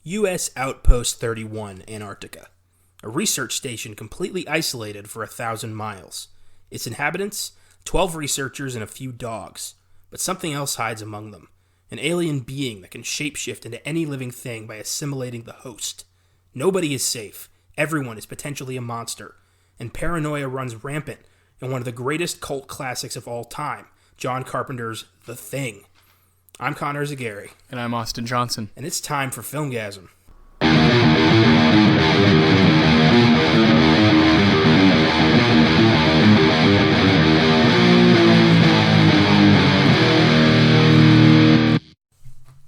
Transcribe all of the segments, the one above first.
U.S. Outpost 31, Antarctica. A research station completely isolated for 1,000 miles. Its inhabitants, 12 researchers and a few dogs. But something else hides among them. An alien being that can shapeshift into any living thing by assimilating the host. Nobody is safe. Everyone is potentially a monster. And paranoia runs rampant in one of the greatest cult classics of all time, John Carpenter's The Thing. I'm Connor Eyzaguirre. And I'm Austin Johnson. And it's time for Filmgazm.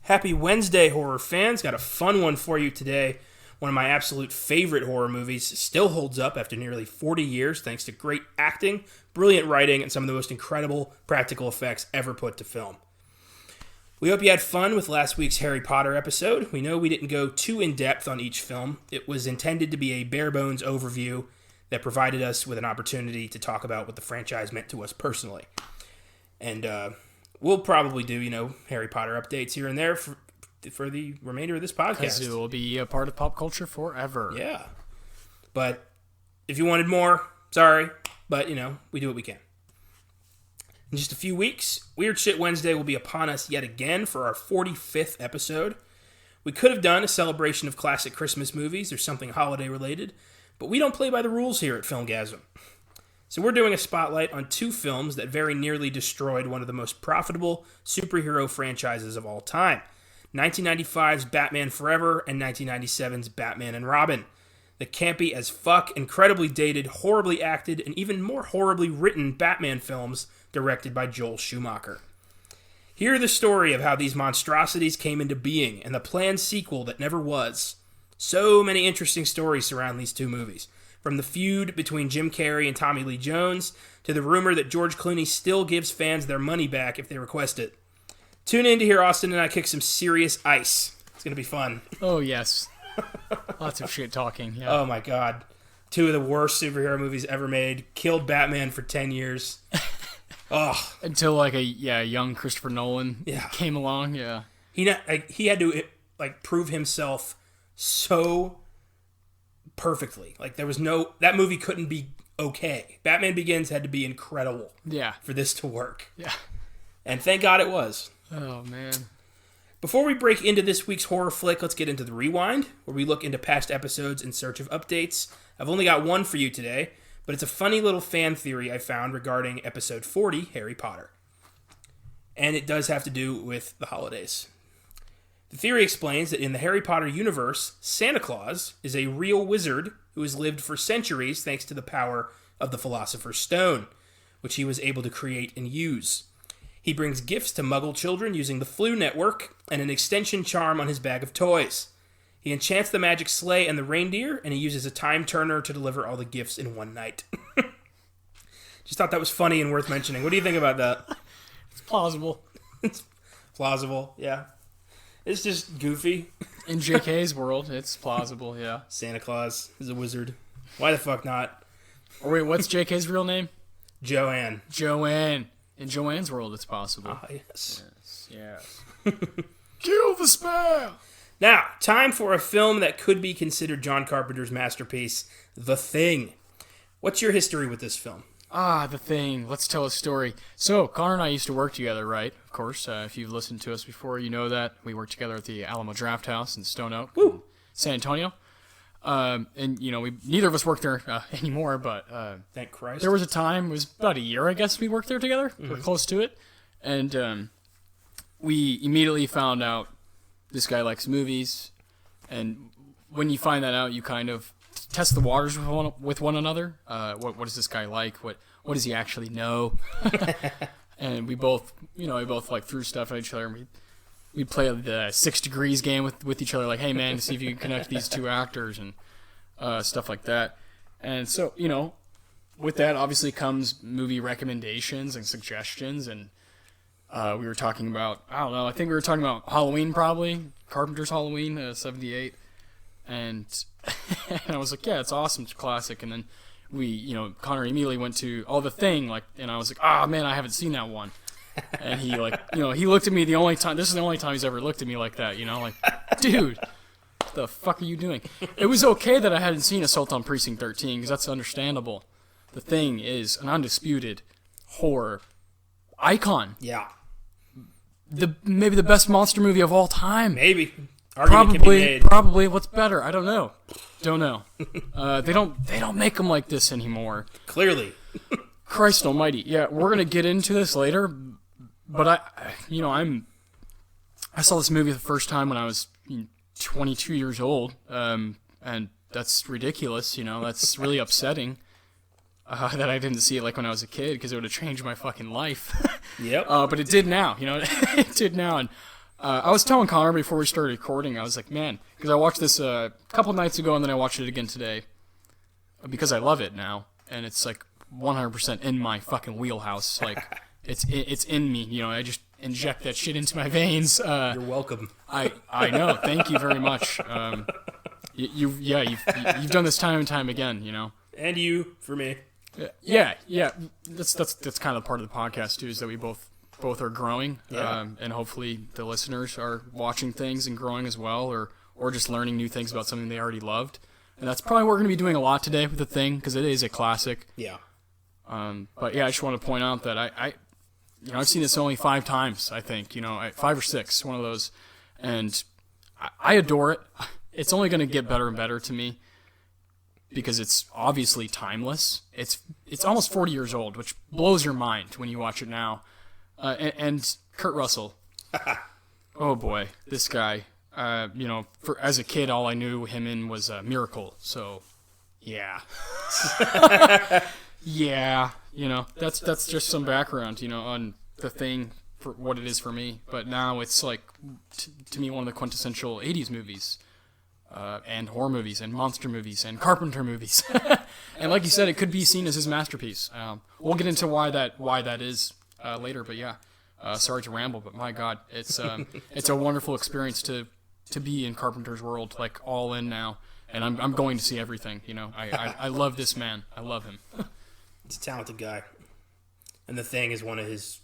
Happy Wednesday, horror fans. Got a fun one for you today. One of my absolute favorite horror movies still holds up after nearly 40 years thanks to great acting, brilliant writing, and some of the most incredible practical effects ever put to film. We hope you had fun with last week's Harry Potter episode. We know we didn't go too in-depth on each film. It was intended to be a bare-bones overview that provided us with an opportunity to talk about what the franchise meant to us personally. And we'll probably do, Harry Potter updates here and there for the remainder of this podcast. Because it will be a part of pop culture forever. Yeah. But if you wanted more, sorry. But, we do what we can. In just a few weeks, Weird Shit Wednesday will be upon us yet again for our 45th episode. We could have done a celebration of classic Christmas movies or something holiday-related, but we don't play by the rules here at Filmgazm. So we're doing a spotlight on two films that very nearly destroyed one of the most profitable superhero franchises of all time. 1995's Batman Forever and 1997's Batman and Robin. The campy as fuck, incredibly dated, horribly acted, and even more horribly written Batman films directed by Joel Schumacher. Hear the story of how these monstrosities came into being and the planned sequel that never was. So many interesting stories surround these two movies. From the feud between Jim Carrey and Tommy Lee Jones to the rumor that George Clooney still gives fans their money back if they request it. Tune in to hear Austin and I kick some serious ice. It's going to be fun. Oh, yes. Lots of shit talking. Yeah. Oh, my God. Two of the worst superhero movies ever made. Killed Batman for 10 years. Oh. Until, a young Christopher Nolan came along. Yeah. He had to, prove himself so perfectly. That movie couldn't be okay. Batman Begins had to be incredible. Yeah. For this to work. Yeah. And thank God it was. Oh, man. Before we break into this week's horror flick, let's get into the rewind, where we look into past episodes in search of updates. I've only got one for you today, but it's a funny little fan theory I found regarding episode 40, Harry Potter. And it does have to do with the holidays. The theory explains that in the Harry Potter universe, Santa Claus is a real wizard who has lived for centuries thanks to the power of the Philosopher's Stone, which he was able to create and use. He brings gifts to Muggle children using the Flu Network and an extension charm on his bag of toys. He enchants the magic sleigh and the reindeer, and he uses a time turner to deliver all the gifts in one night. Just thought that was funny and worth mentioning. What do you think about that? It's plausible. It's plausible, yeah. It's just goofy. In JK's world, it's plausible, yeah. Santa Claus is a wizard. Why the fuck not? Or wait, what's JK's real name? Joanne. Joanne. In Joanne's world, it's possible. Ah, yes. Yes. Kill the spell! Now, time for a film that could be considered John Carpenter's masterpiece, The Thing. What's your history with this film? The Thing. Let's tell a story. So, Connor and I used to work together, right? Of course, if you've listened to us before, you know that. We worked together at the Alamo Draft House in Stone Oak, San Antonio. And, we neither of us work there anymore, but thank Christ. There was a time, it was about a year, I guess, we worked there together. Mm-hmm. We're close to it. And we immediately found out this guy likes movies. And when you find that out, you kind of test the waters with one another. What does this guy like? What does he actually know? And we both threw stuff at each other. And we play the 6 Degrees game with each other, like, hey, man, to see if you can connect these two actors and stuff like that. And so, with that obviously comes movie recommendations and suggestions. And we were talking about, I don't know, I think we were talking about Halloween probably, Carpenter's Halloween, 78. And I was like, yeah, it's awesome, it's a classic. And then Connor immediately went to, The Thing, and I was like, man, I haven't seen that one. And he he looked at me this is the only time he's ever looked at me like that, like, dude, the fuck are you doing? It was okay that I hadn't seen Assault on Precinct 13, because that's understandable. The Thing is an undisputed horror icon. Yeah. Maybe the best monster movie of all time. Maybe. Argument can be made. Probably. What's better? I don't know. Don't know. They don't make them like this anymore. Clearly. Christ Almighty. Yeah, we're gonna get into this later, but I saw this movie the first time when I was 22 years old, and that's ridiculous. That's really upsetting. That I didn't see it like when I was a kid, because it would have changed my fucking life. Yep. But it did now, it did now. And I was telling Connor before we started recording, I was like, man, because I watched this a couple nights ago and then I watched it again today, because I love it now, and it's like 100% in my fucking wheelhouse. Like it's in me. I just inject that shit into my veins. You're welcome. I know. Thank you very much. You've done this time and time again. And you for me. Yeah. That's kind of part of the podcast too, is that we both are growing, and hopefully the listeners are watching things and growing as well, or just learning new things about something they already loved. And that's probably what we're going to be doing a lot today with The Thing, because it is a classic. Yeah. But yeah, I just want to point out that I've seen this only 5 times, I think, 5 or 6, one of those, and I adore it. It's only going to get better and better to me, because it's obviously timeless. It's almost 40 years old, which blows your mind when you watch it now. And Kurt Russell. Oh boy, this guy. As a kid, all I knew him in was Miracle. So, yeah. Yeah, that's just some background, on The Thing for what it is for me. But now it's like, to me, one of the quintessential 80s movies. And horror movies, and monster movies, and Carpenter movies. And like you said, it could be seen as his masterpiece. We'll get into why that is later, but yeah. Sorry to ramble, but my God, it's a wonderful experience to be in Carpenter's world, like all in now. And I'm going to see everything, I love this man. I love him. He's a talented guy. And The Thing is one of his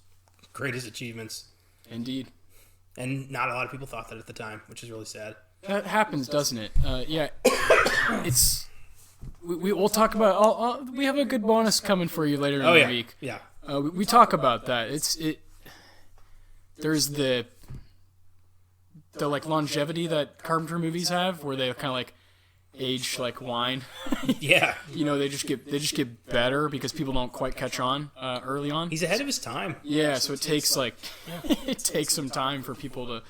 greatest achievements. Indeed. And not a lot of people thought that at the time, which is really sad. That happens, doesn't it? Yeah. We'll talk about. We have a good bonus coming for you later in the week. Yeah. We talk about that. There's the like longevity that Carpenter movies have, where they kind of like age like wine. Yeah. They just get better because people don't quite catch on early on. He's ahead of his time. Yeah. So it takes it takes some time for people to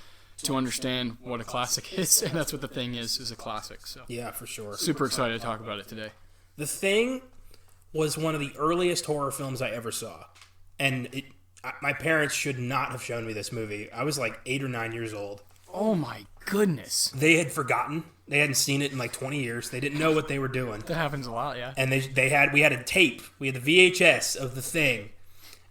understand what a classic is, and that's what The Thing is a classic. So yeah, for sure. Super excited to talk about it today. The Thing was one of the earliest horror films I ever saw, and my parents should not have shown me this movie. I was like 8 or 9 years old. Oh my goodness! They had forgotten. They hadn't seen it in like 20 years. They didn't know what they were doing. That happens a lot, yeah. And we had a tape. We had the VHS of The Thing,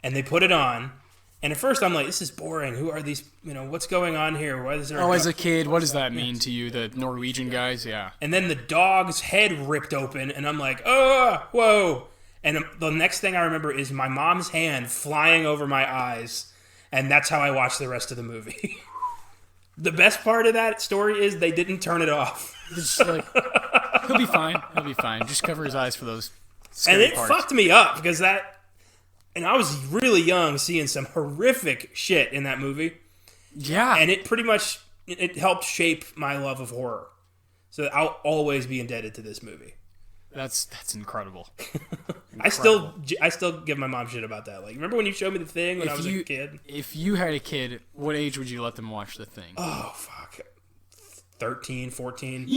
and they put it on. And at first I'm like, this is boring. Who are these, what's going on here? Why is there as a kid, what does that mean to you, the Norwegian guys? Yeah. And then the dog's head ripped open, and I'm like, oh, whoa. And the next thing I remember is my mom's hand flying over my eyes, and that's how I watched the rest of the movie. The best part of that story is they didn't turn it off. It's like, he'll be fine. He'll be fine. Just cover his eyes for those scary And it parts. fucked me up, because and I was really young, seeing some horrific shit in that movie. Yeah. And it pretty much, it helped shape my love of horror. So I'll always be indebted to this movie. That's incredible. I still give my mom shit about that. Like, remember when you showed me The Thing when I was a kid? If you had a kid, what age would you let them watch The Thing? Oh, fuck. 13, 14.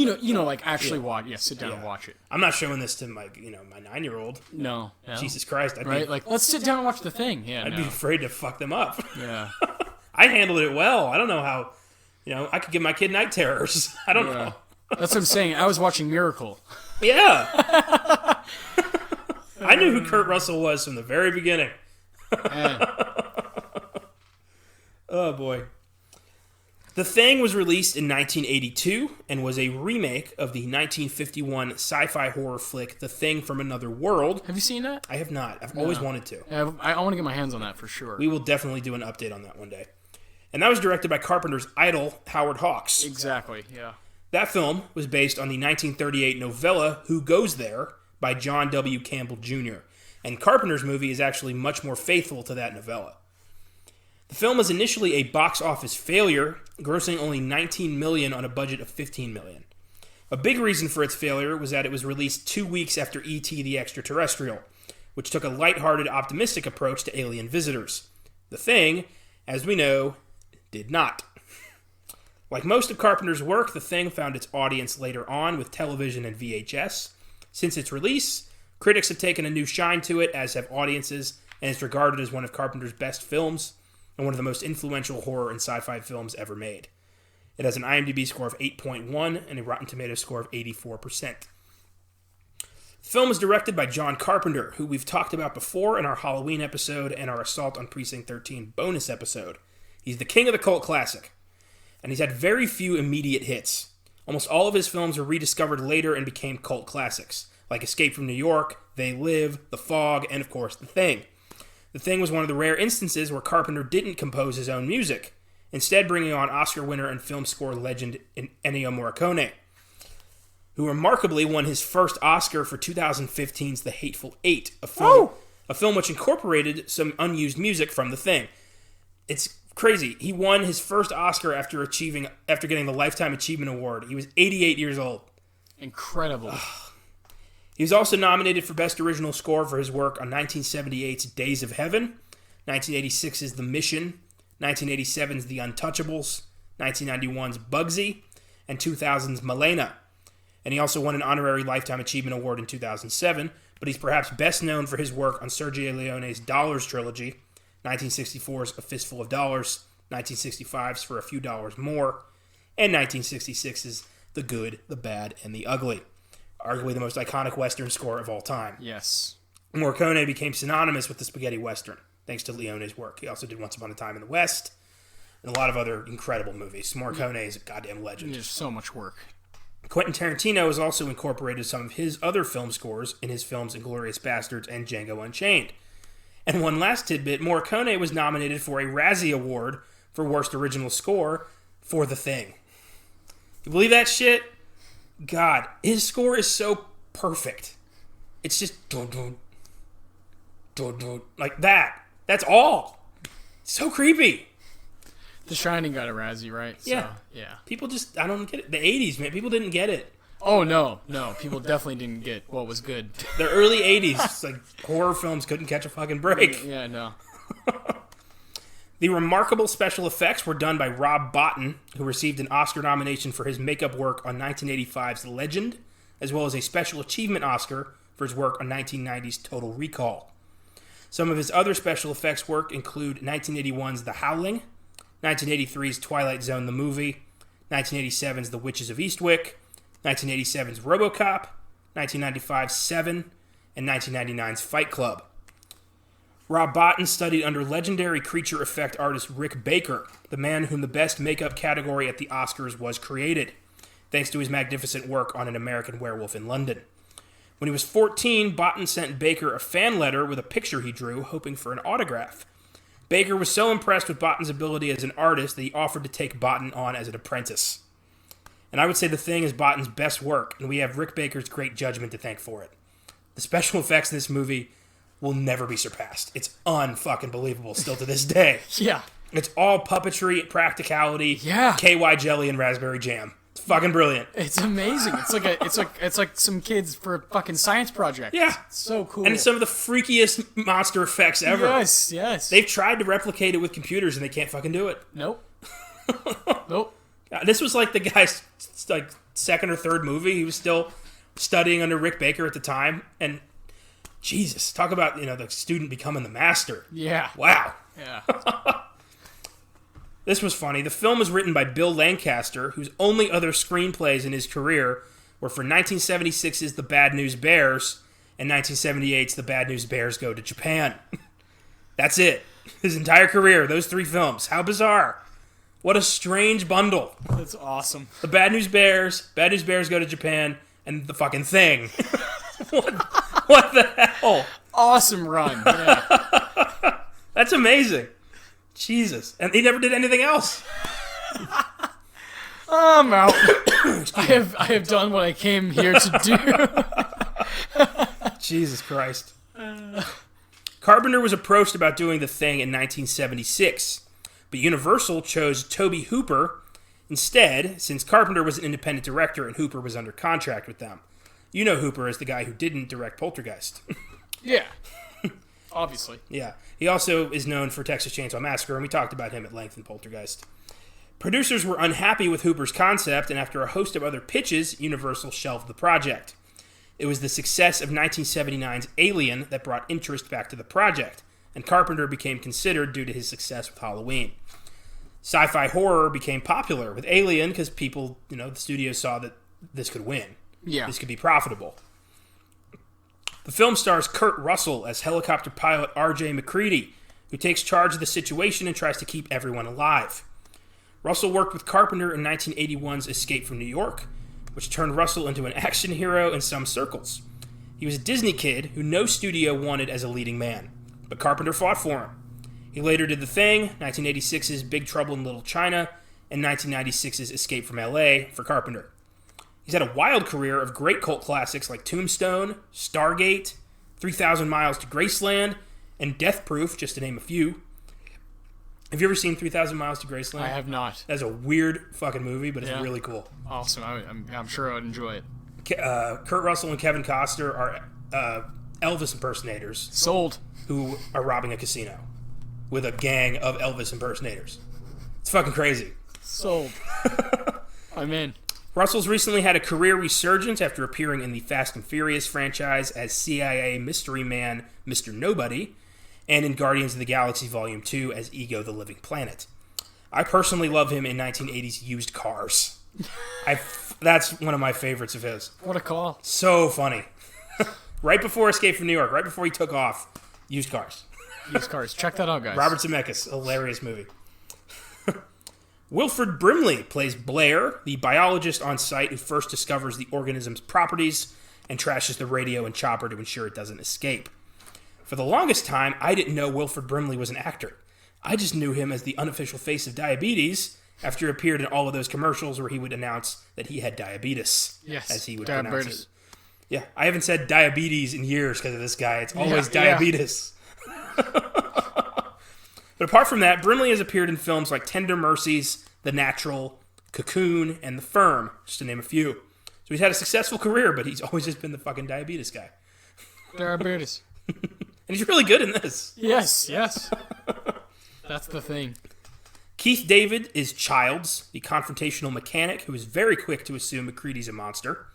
Like actually watch. Yeah, sit down and watch it. I'm not showing this to my 9-year-old. No. Jesus Christ. Let's sit down and watch The Thing. Yeah, I'd be afraid to fuck them up. Yeah. I handled it well. I don't know how, I could give my kid night terrors. I don't know. That's what I'm saying. I was watching Miracle. Yeah. I knew who Kurt Russell was from the very beginning. Oh, boy. The Thing was released in 1982 and was a remake of the 1951 sci-fi horror flick The Thing from Another World. Have you seen that? I have not. I've always wanted to. Yeah, I want to get my hands on that for sure. We will definitely do an update on that one day. And that was directed by Carpenter's idol, Howard Hawks. Exactly, yeah. That film was based on the 1938 novella Who Goes There by John W. Campbell Jr., and Carpenter's movie is actually much more faithful to that novella. The film was initially a box office failure, grossing only $19 million on a budget of $15 million. A big reason for its failure was that it was released 2 weeks after E.T. the Extraterrestrial, which took a lighthearted, optimistic approach to alien visitors. The Thing, as we know, did not. Like most of Carpenter's work, The Thing found its audience later on with television and VHS. Since its release, critics have taken a new shine to it, as have audiences, and it's regarded as one of Carpenter's best films and one of the most influential horror and sci-fi films ever made. It has an IMDb score of 8.1 and a Rotten Tomatoes score of 84%. The film is directed by John Carpenter, who we've talked about before in our Halloween episode and our Assault on Precinct 13 bonus episode. He's the king of the cult classic, and he's had very few immediate hits. Almost all of his films were rediscovered later and became cult classics, like Escape from New York, They Live, The Fog, and of course The Thing. The Thing was one of the rare instances where Carpenter didn't compose his own music, instead bringing on Oscar winner and film score legend Ennio Morricone, who remarkably won his first Oscar for 2015's The Hateful Eight, a film which incorporated some unused music from The Thing. It's crazy. He won his first Oscar after getting the Lifetime Achievement Award. He was 88 years old. Incredible. He was also nominated for Best Original Score for his work on 1978's Days of Heaven, 1986's The Mission, 1987's The Untouchables, 1991's Bugsy, and 2000's Malena. And he also won an honorary Lifetime Achievement Award in 2007, but he's perhaps best known for his work on Sergio Leone's Dollars trilogy, 1964's A Fistful of Dollars, 1965's For a Few Dollars More, and 1966's The Good, the Bad, and the Ugly. Arguably the most iconic Western score of all time. Yes. Morricone became synonymous with the spaghetti Western, thanks to Leone's work. He also did Once Upon a Time in the West, and a lot of other incredible movies. Morricone is a goddamn legend. There's so much work. Quentin Tarantino has also incorporated some of his other film scores in his films Inglourious Basterds and Django Unchained. And one last tidbit, Morricone was nominated for a Razzie Award for Worst Original Score for The Thing. You believe that shit? God, his score is so perfect. It's just like that. That's all. It's so creepy. The Shining got a Razzie, right? Yeah. So, yeah. People just, I don't get it. The 80s, man, people didn't get it. Oh, no. People definitely didn't get what was good. The early 80s, it's like horror films couldn't catch a fucking break. Yeah, no. The remarkable special effects were done by Rob Bottin, who received an Oscar nomination for his makeup work on 1985's Legend, as well as a Special Achievement Oscar for his work on 1990's Total Recall. Some of his other special effects work include 1981's The Howling, 1983's Twilight Zone the Movie, 1987's The Witches of Eastwick, 1987's RoboCop, 1995's Seven, and 1999's Fight Club. Rob Bottin studied under legendary creature effect artist Rick Baker, the man whom the best makeup category at the Oscars was created, thanks to his magnificent work on An American Werewolf in London. When he was 14, Bottin sent Baker a fan letter with a picture he drew, hoping for an autograph. Baker was so impressed with Bottin's ability as an artist that he offered to take Bottin on as an apprentice. And I would say The Thing is Bottin's best work, and we have Rick Baker's great judgment to thank for it. The special effects in this movie will never be surpassed. It's unfucking believable still to this day. Yeah. It's all puppetry, practicality, Yeah. KY jelly, and raspberry jam. It's fucking brilliant. It's amazing. It's like some kids for a fucking science project. Yeah. It's so cool. And it's some of the freakiest monster effects ever. Yes. They've tried to replicate it with computers and they can't fucking do it. Nope. Nope. This was like the guy's like second or third movie. He was still studying under Rick Baker at the time, and Jesus, talk about, the student becoming the master. Yeah. Wow. Yeah. This was funny. The film was written by Bill Lancaster, whose only other screenplays in his career were for 1976's The Bad News Bears and 1978's The Bad News Bears Go to Japan. That's it. His entire career, those three films. How bizarre. What a strange bundle. That's awesome. The Bad News Bears Go to Japan, and The fucking Thing. What the hell? Awesome run. Yeah. That's amazing. Jesus. And he never did anything else. I'm out. I have done what I came here to do. Jesus Christ. Carpenter was approached about doing The Thing in 1976, but Universal chose Tobe Hooper instead, since Carpenter was an independent director and Hooper was under contract with them. You know Hooper as the guy who didn't direct Poltergeist. Yeah. Obviously. Yeah. He also is known for Texas Chainsaw Massacre, and we talked about him at length in Poltergeist. Producers were unhappy with Hooper's concept, and after a host of other pitches, Universal shelved the project. It was the success of 1979's Alien that brought interest back to the project, and Carpenter became considered due to his success with Halloween. Sci-fi horror became popular with Alien because people, the studios saw that this could win. Yeah. This could be profitable. The film stars Kurt Russell as helicopter pilot R.J. McCready, who takes charge of the situation and tries to keep everyone alive. Russell worked with Carpenter in 1981's Escape from New York, which turned Russell into an action hero in some circles. He was a Disney kid who no studio wanted as a leading man, but Carpenter fought for him. He later did The Thing, 1986's Big Trouble in Little China, and 1996's Escape from L.A. for Carpenter. He's had a wild career of great cult classics like Tombstone, Stargate, 3,000 Miles to Graceland, and Death Proof, just to name a few. Have you ever seen 3,000 Miles to Graceland? I have not. That's a weird fucking movie, but it's really cool. Awesome. I'm sure I would enjoy it. Kurt Russell and Kevin Costner are Elvis impersonators. Sold. Who are robbing a casino with a gang of Elvis impersonators. It's fucking crazy. Sold. I'm in. Russell's recently had a career resurgence after appearing in the Fast and Furious franchise as CIA mystery man Mr. Nobody, and in Guardians of the Galaxy Volume 2 as Ego the Living Planet. I personally love him in 1980s Used Cars. That's one of my favorites of his. What a call. So funny. Right before Escape from New York, right before he took off, Used Cars. Used Cars. Check that out, guys. Robert Zemeckis, hilarious movie. Wilford Brimley plays Blair, the biologist on site who first discovers the organism's properties and trashes the radio and chopper to ensure it doesn't escape. For the longest time, I didn't know Wilford Brimley was an actor. I just knew him as the unofficial face of diabetes after he appeared in all of those commercials where he would announce that he had diabetes. Yes, as he would diabetes. pronounce it. Yeah, I haven't said diabetes in years because of this guy. It's always diabetes. But apart from that, Brimley has appeared in films like Tender Mercies, The Natural, Cocoon, and The Firm, just to name a few. So he's had a successful career, but he's always just been the fucking diabetes guy. Diabetes. And he's really good in this. Yes. That's the thing. Keith David is Childs, the confrontational mechanic who is very quick to assume McCready's a monster.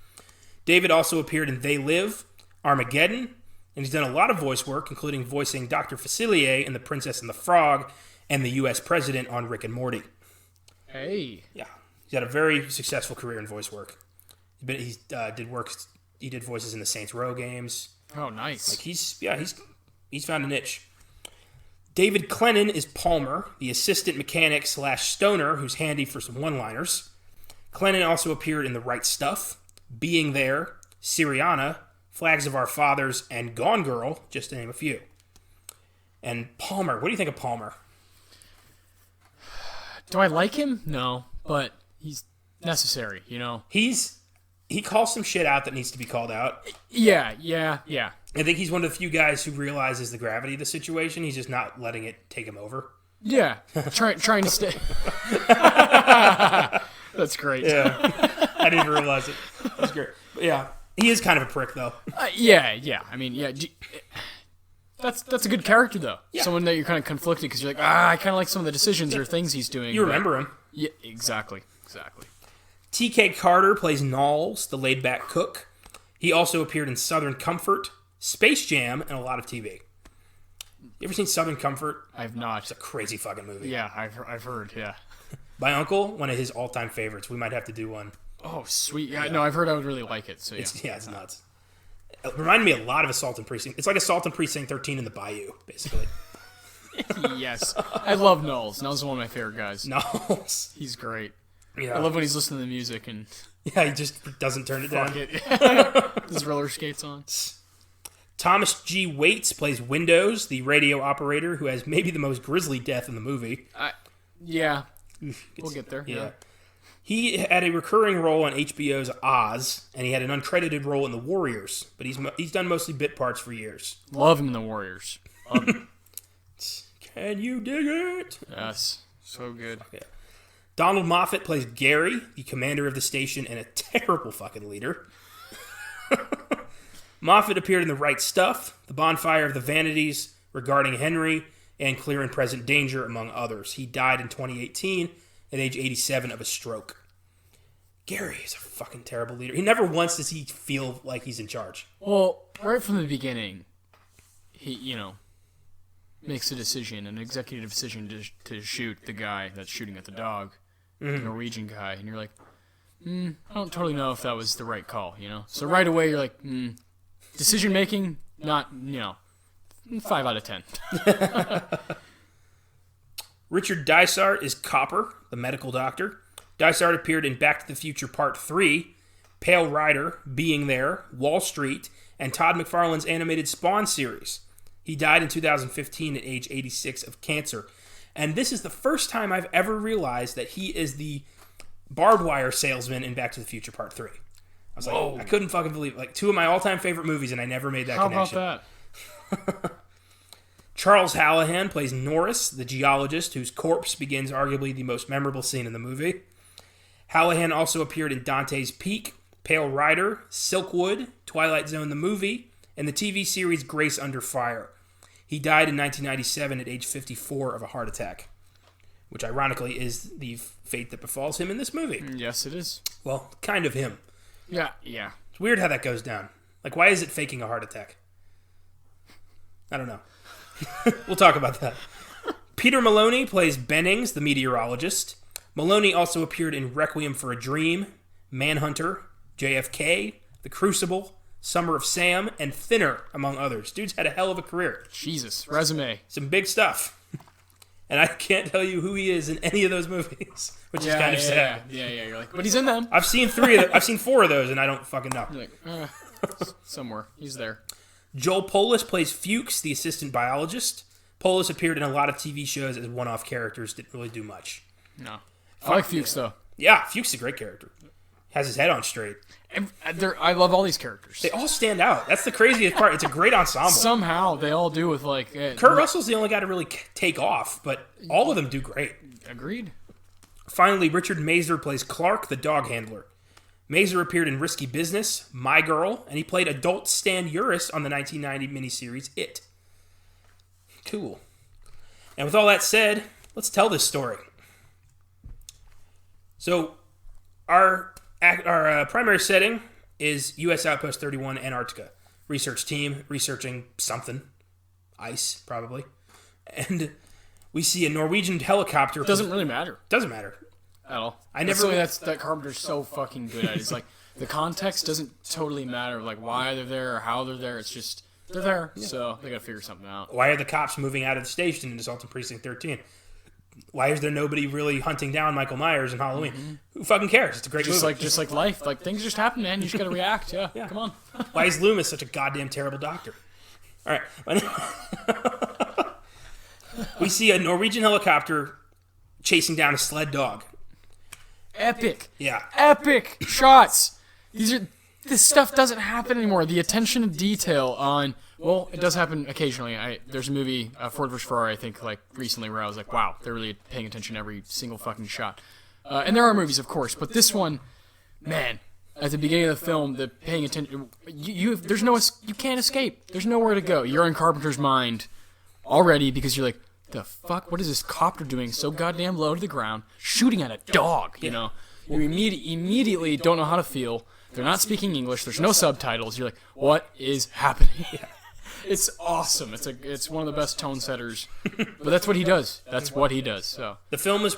David also appeared in They Live, Armageddon, and he's done a lot of voice work, including voicing Dr. Facilier in The Princess and the Frog and the U.S. President on Rick and Morty. Hey. Yeah. He's had a very successful career in voice work. He did voices in the Saints Row games. Oh, nice. Like he's found a niche. David Clennon is Palmer, the assistant mechanic / stoner who's handy for some one-liners. Clennon also appeared in The Right Stuff, Being There, Syriana, Flags of Our Fathers, and Gone Girl, just to name a few. And Palmer, what do you think of Palmer? Do I like him? No, but he's necessary, He calls some shit out that needs to be called out. Yeah. I think he's one of the few guys who realizes the gravity of the situation. He's just not letting it take him over. Yeah, trying to stay. That's great. Yeah, I didn't even realize it. That's great. But yeah, he is kind of a prick, though. Yeah. I mean, yeah. That's a good character, though. Yeah. Someone that you're kind of conflicted because you're like, I kind of like some of the decisions or things he's doing. You remember him. Yeah, exactly. T.K. Carter plays Knowles, the laid-back cook. He also appeared in Southern Comfort, Space Jam, and a lot of TV. You ever seen Southern Comfort? I've not. It's a crazy fucking movie. Yeah, I've heard, yeah. My uncle, one of his all-time favorites. We might have to do one. Oh, sweet. Yeah, no, I've heard I would really like it, so yeah. It's nuts. It reminded me a lot of Assault and Precinct. It's like Assault and Precinct 13 in the Bayou, basically. Yes. I love Knowles. Knowles is one of my favorite guys. Knowles. He's great. Yeah. I love when he's listening to the music and... Yeah, he just doesn't turn it down. His roller skates on. Thomas G. Waits plays Windows, the radio operator who has maybe the most grisly death in the movie. Yeah. We'll get there. Yeah. He had a recurring role on HBO's Oz, and he had an uncredited role in The Warriors, but he's done mostly bit parts for years. Love him in The Warriors. Love him. Can you dig it? Yes. So good. Yeah. Donald Moffat plays Gary, the commander of the station and a terrible fucking leader. Moffat appeared in The Right Stuff, The Bonfire of the Vanities, Regarding Henry, and Clear and Present Danger, among others. He died in 2018 at age 87 of a stroke. Gary is a fucking terrible leader. He never once does he feel like he's in charge. Well, right from the beginning, he, makes a decision, an executive decision to shoot the guy that's shooting at the dog, the Norwegian guy, and you're like, I don't totally know if that was the right call, So right away you're like, decision making, not, 5 out of 10. Richard Dysart is Copper, the medical doctor. Dysart appeared in Back to the Future Part 3, Pale Rider, Being There, Wall Street, and Todd McFarlane's animated Spawn series. He died in 2015 at age 86 of cancer. And this is the first time I've ever realized that he is the barbed wire salesman in Back to the Future Part 3. I was like, I couldn't fucking believe it. Like, 2 of my all-time favorite movies, and I never made that connection. How about that? Charles Hallahan plays Norris, the geologist whose corpse begins arguably the most memorable scene in the movie. Hallahan also appeared in Dante's Peak, Pale Rider, Silkwood, Twilight Zone the movie, and the TV series Grace Under Fire. He died in 1997 at age 54 of a heart attack, which ironically is the fate that befalls him in this movie. Yes, it is. Well, kind of him. Yeah. It's weird how that goes down. Like, why is it faking a heart attack? I don't know. We'll talk about that. Peter Maloney plays Bennings, the meteorologist. Maloney also appeared in Requiem for a Dream, Manhunter, JFK, The Crucible, Summer of Sam, and Thinner, among others. Dude's had a hell of a career. Jesus, resume. Some big stuff. And I can't tell you who he is in any of those movies, which is kind of sad. Yeah, you're like, but he's in them. I've seen 3 of them. I've seen 4 of those, and I don't fucking know. You're like, somewhere. He's there. Joel Polis plays Fuchs, the assistant biologist. Polis appeared in a lot of TV shows as one-off characters, didn't really do much. No. I like Fuchs, though. Yeah, Fuchs is a great character. Has his head on straight. I love all these characters. They all stand out. That's the craziest part. It's a great ensemble. Somehow, they all do with, like... Kurt Russell's the only guy to really take off, but all of them do great. Agreed. Finally, Richard Mazer plays Clark, the dog handler. Mazer appeared in Risky Business, My Girl, and he played adult Stan Uris on the 1990 miniseries It. Cool. And with all that said, let's tell this story. So, our primary setting is U.S. Outpost 31, Antarctica. Research team researching something. Ice, probably. And we see a Norwegian helicopter. Doesn't really matter. Doesn't matter. At all. That's that Carpenter's so fucking good at. It's like, the context doesn't totally matter, like why they're there or how they're there. It's just, they're there, so they gotta figure something out. Why are the cops moving out of the station in Assault on Precinct 13? Why is there nobody really hunting down Michael Myers in Halloween? Mm-hmm. Who fucking cares? It's a great movie. Just like life. Like, things just happen, man. You just gotta react. Yeah. Come on. Why is Loomis such a goddamn terrible doctor? All right. We see a Norwegian helicopter chasing down a sled dog. Epic. Yeah. Epic shots. This stuff doesn't happen anymore. The attention to detail on, well, it does happen occasionally. There's a movie, Ford vs. Ferrari, I think, like, recently where I was like, wow, they're really paying attention to every single fucking shot. And there are movies, of course, but this one, man, at the beginning of the film, the paying attention, you can't escape. There's nowhere to go. You're in Carpenter's mind already because you're like, the fuck? What is this copter doing so goddamn low to the ground, shooting at a dog, you know? You immediately don't know how to feel. They're not speaking English. There's no subtitles. You're like, what is happening? It's awesome. It's one of the best tone setters. But that's what he does. That's what he does. So the film is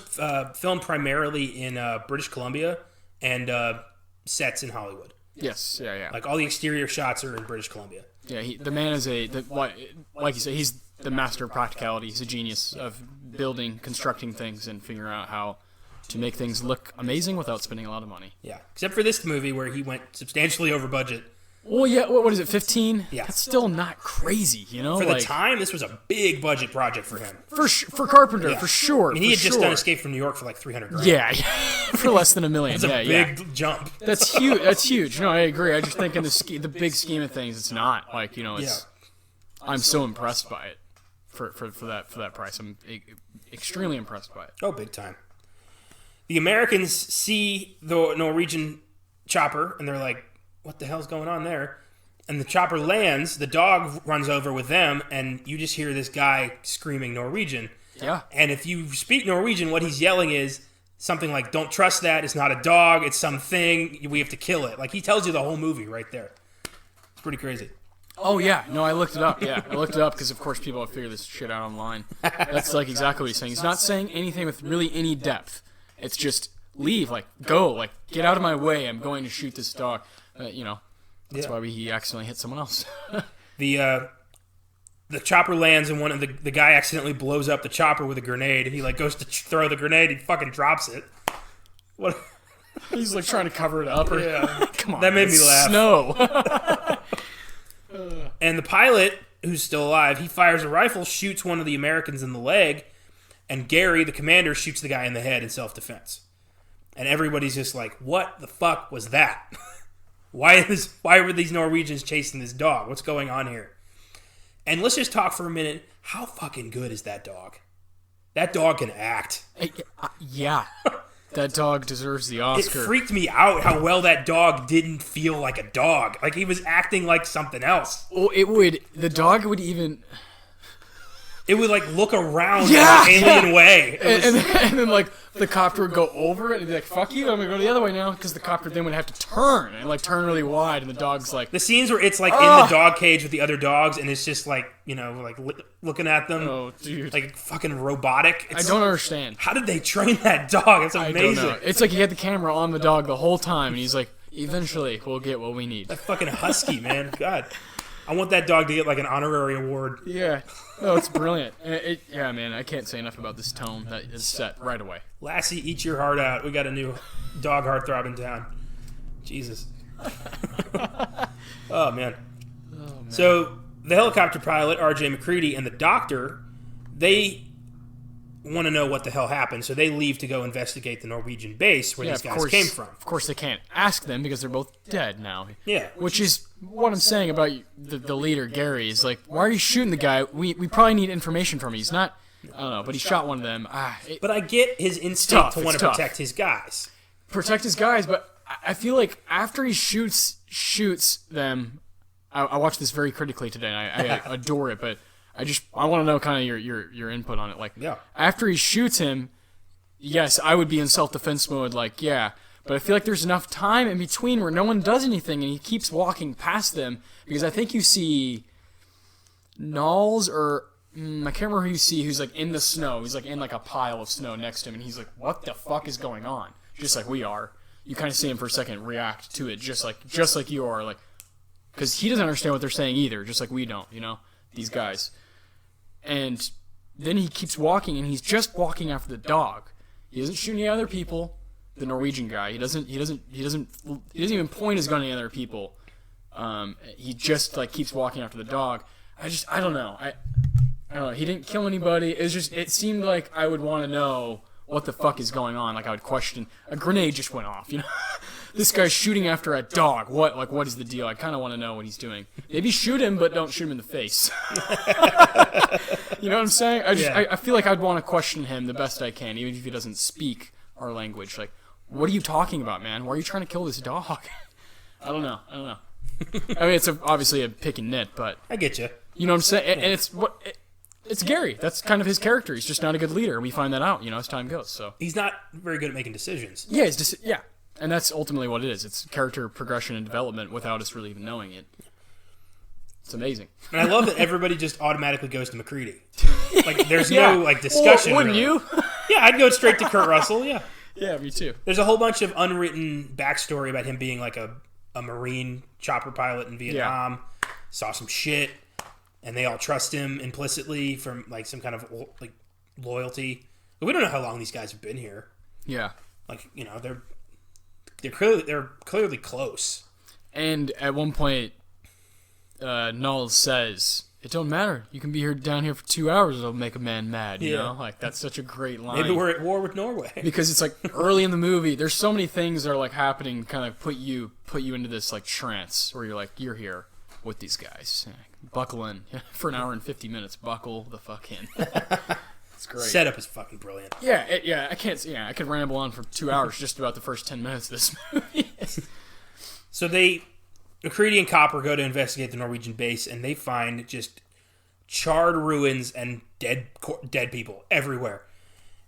filmed primarily in British Columbia and sets in Hollywood. Yes. Yeah. Like, all the exterior shots are in British Columbia. Yeah. The man is like you said, he's the master of practicality. He's a genius of constructing things, and figuring out how to make things look amazing without spending a lot of money. Yeah, except for this movie where he went substantially over budget Well, yeah, what is it, 15? Yeah. That's still not crazy, you know? For the time, this was a big budget project for him. For Carpenter, for sure. I mean, he had just done Escape from New York for like $300,000. Yeah, for less than $1 million. That's a big jump. That's huge. That's huge. No, I agree. I just think in the big scheme of things, it's not like, you know. It's. I'm so impressed by it for that price. I'm extremely impressed by it. Oh, big time. The Americans see the Norwegian chopper and they're like, "What the hell's going on there?" And the chopper lands. The dog runs over with them, and you just hear this guy screaming Norwegian. Yeah. And if you speak Norwegian, what he's yelling is something like, "Don't trust that. It's not a dog. It's something. We have to kill it." Like, he tells you the whole movie right there. It's pretty crazy. Oh, yeah. No, I looked it up. Yeah, I looked it up because, of course, people have figured this shit out online. That's, like, exactly what he's saying. He's not saying anything with really any depth. It's just, leave. Like, go. Like, get out of my way. I'm going to shoot this dog. You know, that's why he accidentally hit someone else. The chopper lands, and one of the guy accidentally blows up the chopper with a grenade, and he, like, goes to throw the grenade, he fucking drops it. What? He's, like, trying to cover it up. Or, come on. That made me laugh. Snow. And the pilot, who's still alive, he fires a rifle, shoots one of the Americans in the leg, and Gary, the commander, shoots the guy in the head in self-defense. And everybody's just like, what the fuck was that? Why were these Norwegians chasing this dog? What's going on here? And let's just talk for a minute. How fucking good is that dog? That dog can act. Yeah. That dog deserves the Oscar. It freaked me out how well that dog didn't feel like a dog. Like, he was acting like something else. Oh, the dog would even... It would, like, look around in an alien way. And then, like, the copter would go over it and be like, fuck you, I'm going to go the other way now. Because the copter then would have to turn and, like, turn really wide. And the dog's like... The scenes where it's, like, in the dog cage with the other dogs and it's just, like, you know, like, looking at them. Oh, dude. Like, fucking robotic. I don't understand. How did they train that dog? It's amazing. I don't know. It's like he had the camera on the dog the whole time. And he's like, eventually, we'll get what we need. That fucking husky, man. God. I want that dog to get, like, an honorary award. Yeah. Oh, it's brilliant. Yeah, man, I can't say enough about this tone that is set right away. Lassie, eat your heart out. We got a new dog heartthrob in town. Jesus. Oh, man. So, the helicopter pilot, R.J. McCready, and the doctor, they want to know what the hell happened, so they leave to go investigate the Norwegian base where these guys came from. Of course they can't ask them because they're both dead now. Yeah. Which is what I'm saying about the leader, Gary, is like, why are you shooting the guy? We probably need information from him. He's not, I don't know, but he shot one of them. But I get his instinct to want to protect his guys. Protect his guys, but I feel like after he shoots them, I watched this very critically today, and I adore it, but I want to know kind of your input on it. Like, after he shoots him, yes, I would be in self-defense mode, like, yeah. But I feel like there's enough time in between where no one does anything, and he keeps walking past them, because I think you see Knowles, or I can't remember who you see, who's, like, in the snow. He's, like, in, like, a pile of snow next to him, and he's like, what the fuck is going on? Just like we are. You kind of see him for a second react to it, just like you are, like, because he doesn't understand what they're saying either, just like we don't, you know, these guys. And then he keeps walking, and he's just walking after the dog. He doesn't shoot any other people. The Norwegian guy. He doesn't even point his gun at any other people. He just like keeps walking after the dog. I don't know. I don't know. He didn't kill anybody. It seemed like I would want to know what the fuck is going on. Like, I would question. A grenade just went off. You know, this guy's shooting after a dog. What is the deal? I kind of want to know what he's doing. Maybe shoot him, but don't shoot him in the face. You know what I'm saying? I feel like I'd want to question him the best I can, even if he doesn't speak our language. Like, what are you talking about, man? Why are you trying to kill this dog? I don't know. I mean, it's obviously a pick and nit, but I get you. You know what I'm saying? And it's Gary. That's kind of his character. He's just not a good leader. We find that out, you know, as time goes. So he's not very good at making decisions. Yeah, and that's ultimately what it is. It's character progression and development without us really even knowing it. It's amazing. And I love that everybody just automatically goes to McCready. Like, there's no like discussion. Wouldn't really. you? Yeah, I'd go straight to Kurt Russell. Yeah. Yeah, me too. There's a whole bunch of unwritten backstory about him being like a Marine chopper pilot in Vietnam. Yeah. Saw some shit, and they all trust him implicitly from like some kind of like loyalty. But we don't know how long these guys have been here. Yeah. Like, you know, they're clearly close. And at one point, Null says, "It don't matter. You can be down here for 2 hours. It'll make a man mad." You know, like that's such a great line. Maybe we're at war with Norway. Because it's like early in the movie, there's so many things that are like happening, kind of put you into this like trance where you're like, you're here with these guys. Buckle in for an hour and 50 minutes. Buckle the fuck in. It's great. Setup is fucking brilliant. Yeah, I could ramble on for 2 hours just about the first 10 minutes of this movie. So McCready and Copper go to investigate the Norwegian base, and they find just charred ruins and dead people everywhere.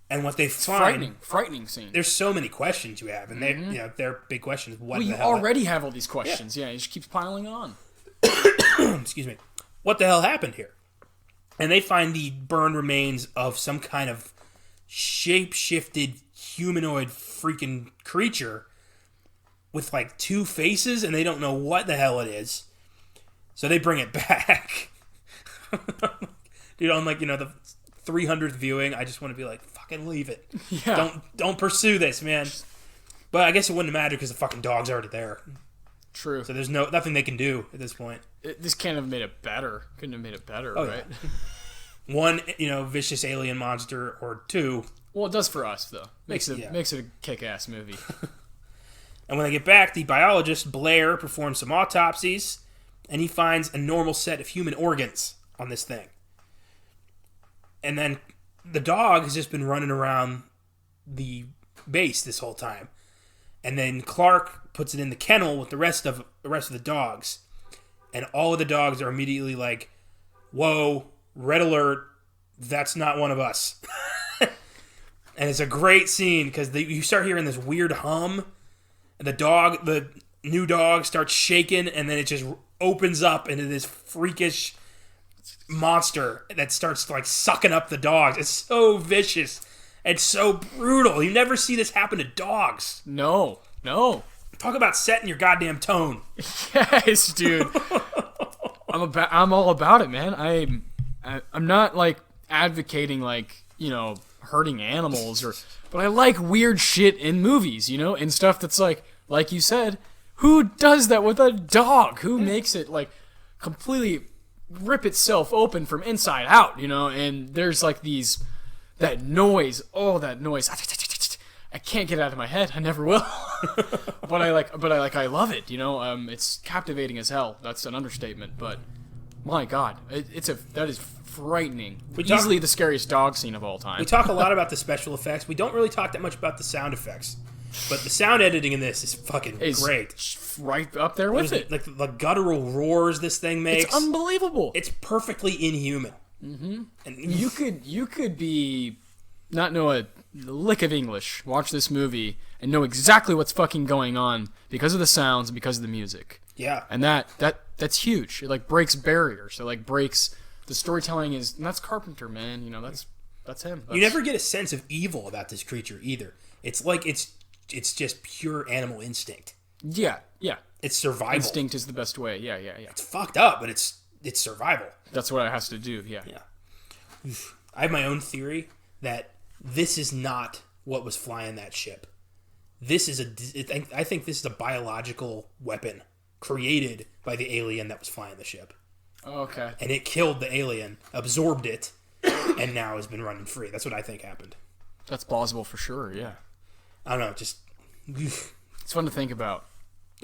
And what they find, frightening scene. There's so many questions you have, and their big question is what the hell. We already have all these questions. Yeah, it just keeps piling on. Excuse me. What the hell happened here? And they find the burned remains of some kind of shape-shifted humanoid freaking creature with like 2 faces, and they don't know what the hell it is. So they bring it back. Dude, on like, the 300th viewing, I just want to be like, fucking leave it. Yeah. Don't pursue this, man. But I guess it wouldn't matter because the fucking dog's already there. True. So there's nothing they can do at this point. This can't have made it better. Couldn't have made it better, right? Yeah. 1, vicious alien monster, or 2. Well, it does for us though. Makes it a kick-ass movie. And when they get back, the biologist Blair performs some autopsies, and he finds a normal set of human organs on this thing. And then the dog has just been running around the base this whole time. And then Clark puts it in the kennel with the rest of the dogs. And all of the dogs are immediately like, whoa, red alert, that's not one of us. And it's a great scene because you start hearing this weird hum. And the new dog starts shaking, and then it just opens up into this freakish monster that starts like sucking up the dogs. It's so vicious and so brutal. You never see this happen to dogs. No. Talk about setting your goddamn tone. Yes, dude. I'm all about it, man. I'm not like advocating like, hurting animals but I like weird shit in movies, and stuff that's like you said, who does that with a dog? Who makes it like completely rip itself open from inside out, and there's like that noise. I can't get it out of my head. I never will. but I love it, it's captivating as hell. That's an understatement, but my God, that is frightening. Easily the scariest dog scene of all time. We talk a lot about the special effects. We don't really talk that much about the sound effects. But the sound editing in this is fucking great. Right up there with it. Like the guttural roars this thing makes. It's unbelievable. It's perfectly inhuman. Mm-hmm. And you could be not know a lick of English, watch this movie, and know exactly what's fucking going on because of the sounds and because of the music. Yeah. And that's huge. It like breaks barriers. It like breaks the storytelling and that's Carpenter, man. That's him. You never get a sense of evil about this creature either. It's like it's just pure animal instinct. Yeah. It's survival. Instinct is the best way. Yeah. It's fucked up, but it's survival. That's what it has to do. Yeah. I have my own theory that this is not what was flying that ship. I think this is a biological weapon created by the alien that was flying the ship. Oh, okay. And it killed the alien, absorbed it, and now has been running free. That's what I think happened. That's plausible for sure, yeah. I don't know, just... It's fun to think about.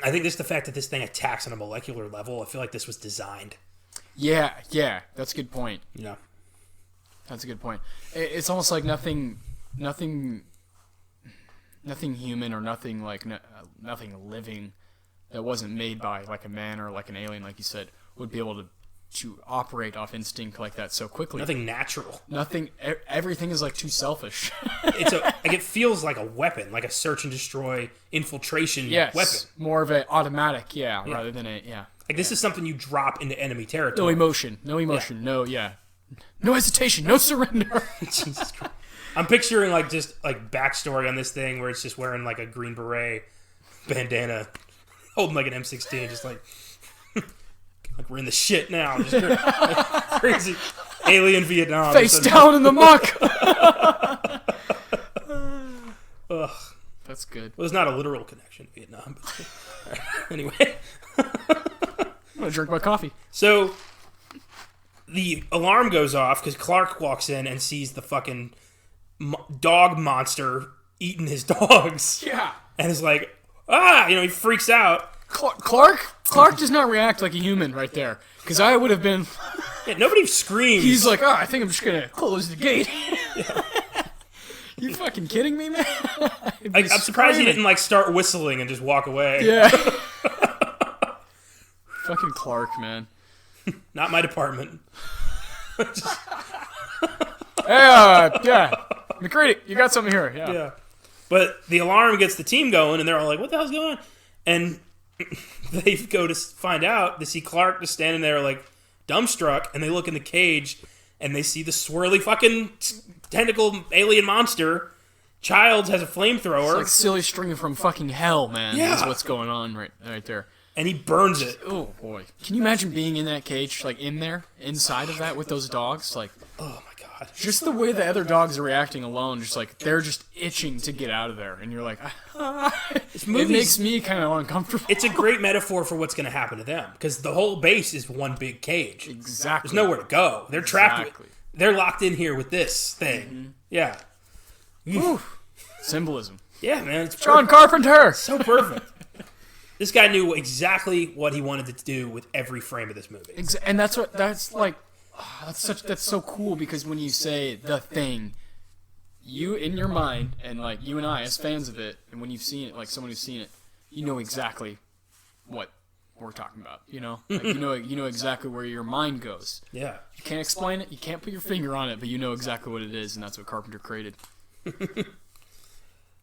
I think just the fact that this thing attacks on a molecular level, I feel like this was designed. Yeah, that's a good point. Yeah. That's a good point. It's almost like nothing human or nothing like nothing living that wasn't made by like a man or like an alien, like you said, would be able to operate off instinct like that so quickly. Nothing natural. Everything is like too selfish. It feels like a weapon, like a search and destroy infiltration weapon. More of an automatic, rather than Like this is something you drop into enemy territory. No emotion, no hesitation, no surrender. Jesus Christ. I'm picturing like just like backstory on this thing where it's just wearing like a green beret bandana, holding like an M16, just like we're in the shit now. Just crazy alien Vietnam. Face down in the muck. Ugh. That's good. Well, there's not a literal connection to Vietnam. But anyway. gonna drink my coffee. So the alarm goes off because Clark walks in and sees the fucking dog monster eating his dogs. Yeah. And is like, ah, he freaks out. Clark does not react like a human right there. Because I would have been... Yeah, nobody screams. He's like, I think I'm just going to close the gate. Yeah. You fucking kidding me, man? I'm surprised he didn't start whistling and just walk away. Yeah. Fucking Clark, man. Not my department. Yeah. McCready, you got something here. Yeah. But the alarm gets the team going, and they're all like, what the hell's going on? And they go to find out. They see Clark just standing there, dumbstruck, and they look in the cage, and they see the swirly fucking tentacle alien monster. Childs has a flamethrower. It's like silly string from fucking hell, man. Yeah. Is what's going on right there. And he burns it. Oh, boy. Can you imagine being in that cage, in there, inside of that with those dogs? Oh, my God. Just the way the other dogs are reacting alone, they're just itching to get out of there. And you're like, it makes me kind of uncomfortable. It's a great metaphor for what's going to happen to them. Because the whole base is one big cage. Exactly. There's nowhere to go. They're trapped. They're locked in here with this thing. Mm-hmm. Yeah. Symbolism. Yeah, man. It's John Carpenter. So perfect. This guy knew exactly what he wanted to do with every frame of this movie. And that's so cool, because when you say the thing, you in your mind, and you and I as fans of it, and when you've seen it, someone who's seen it, you know exactly what we're talking about. You know exactly where your mind goes. Yeah. You can't explain it, you can't put your finger on it, but you know exactly what it is, and that's what Carpenter created.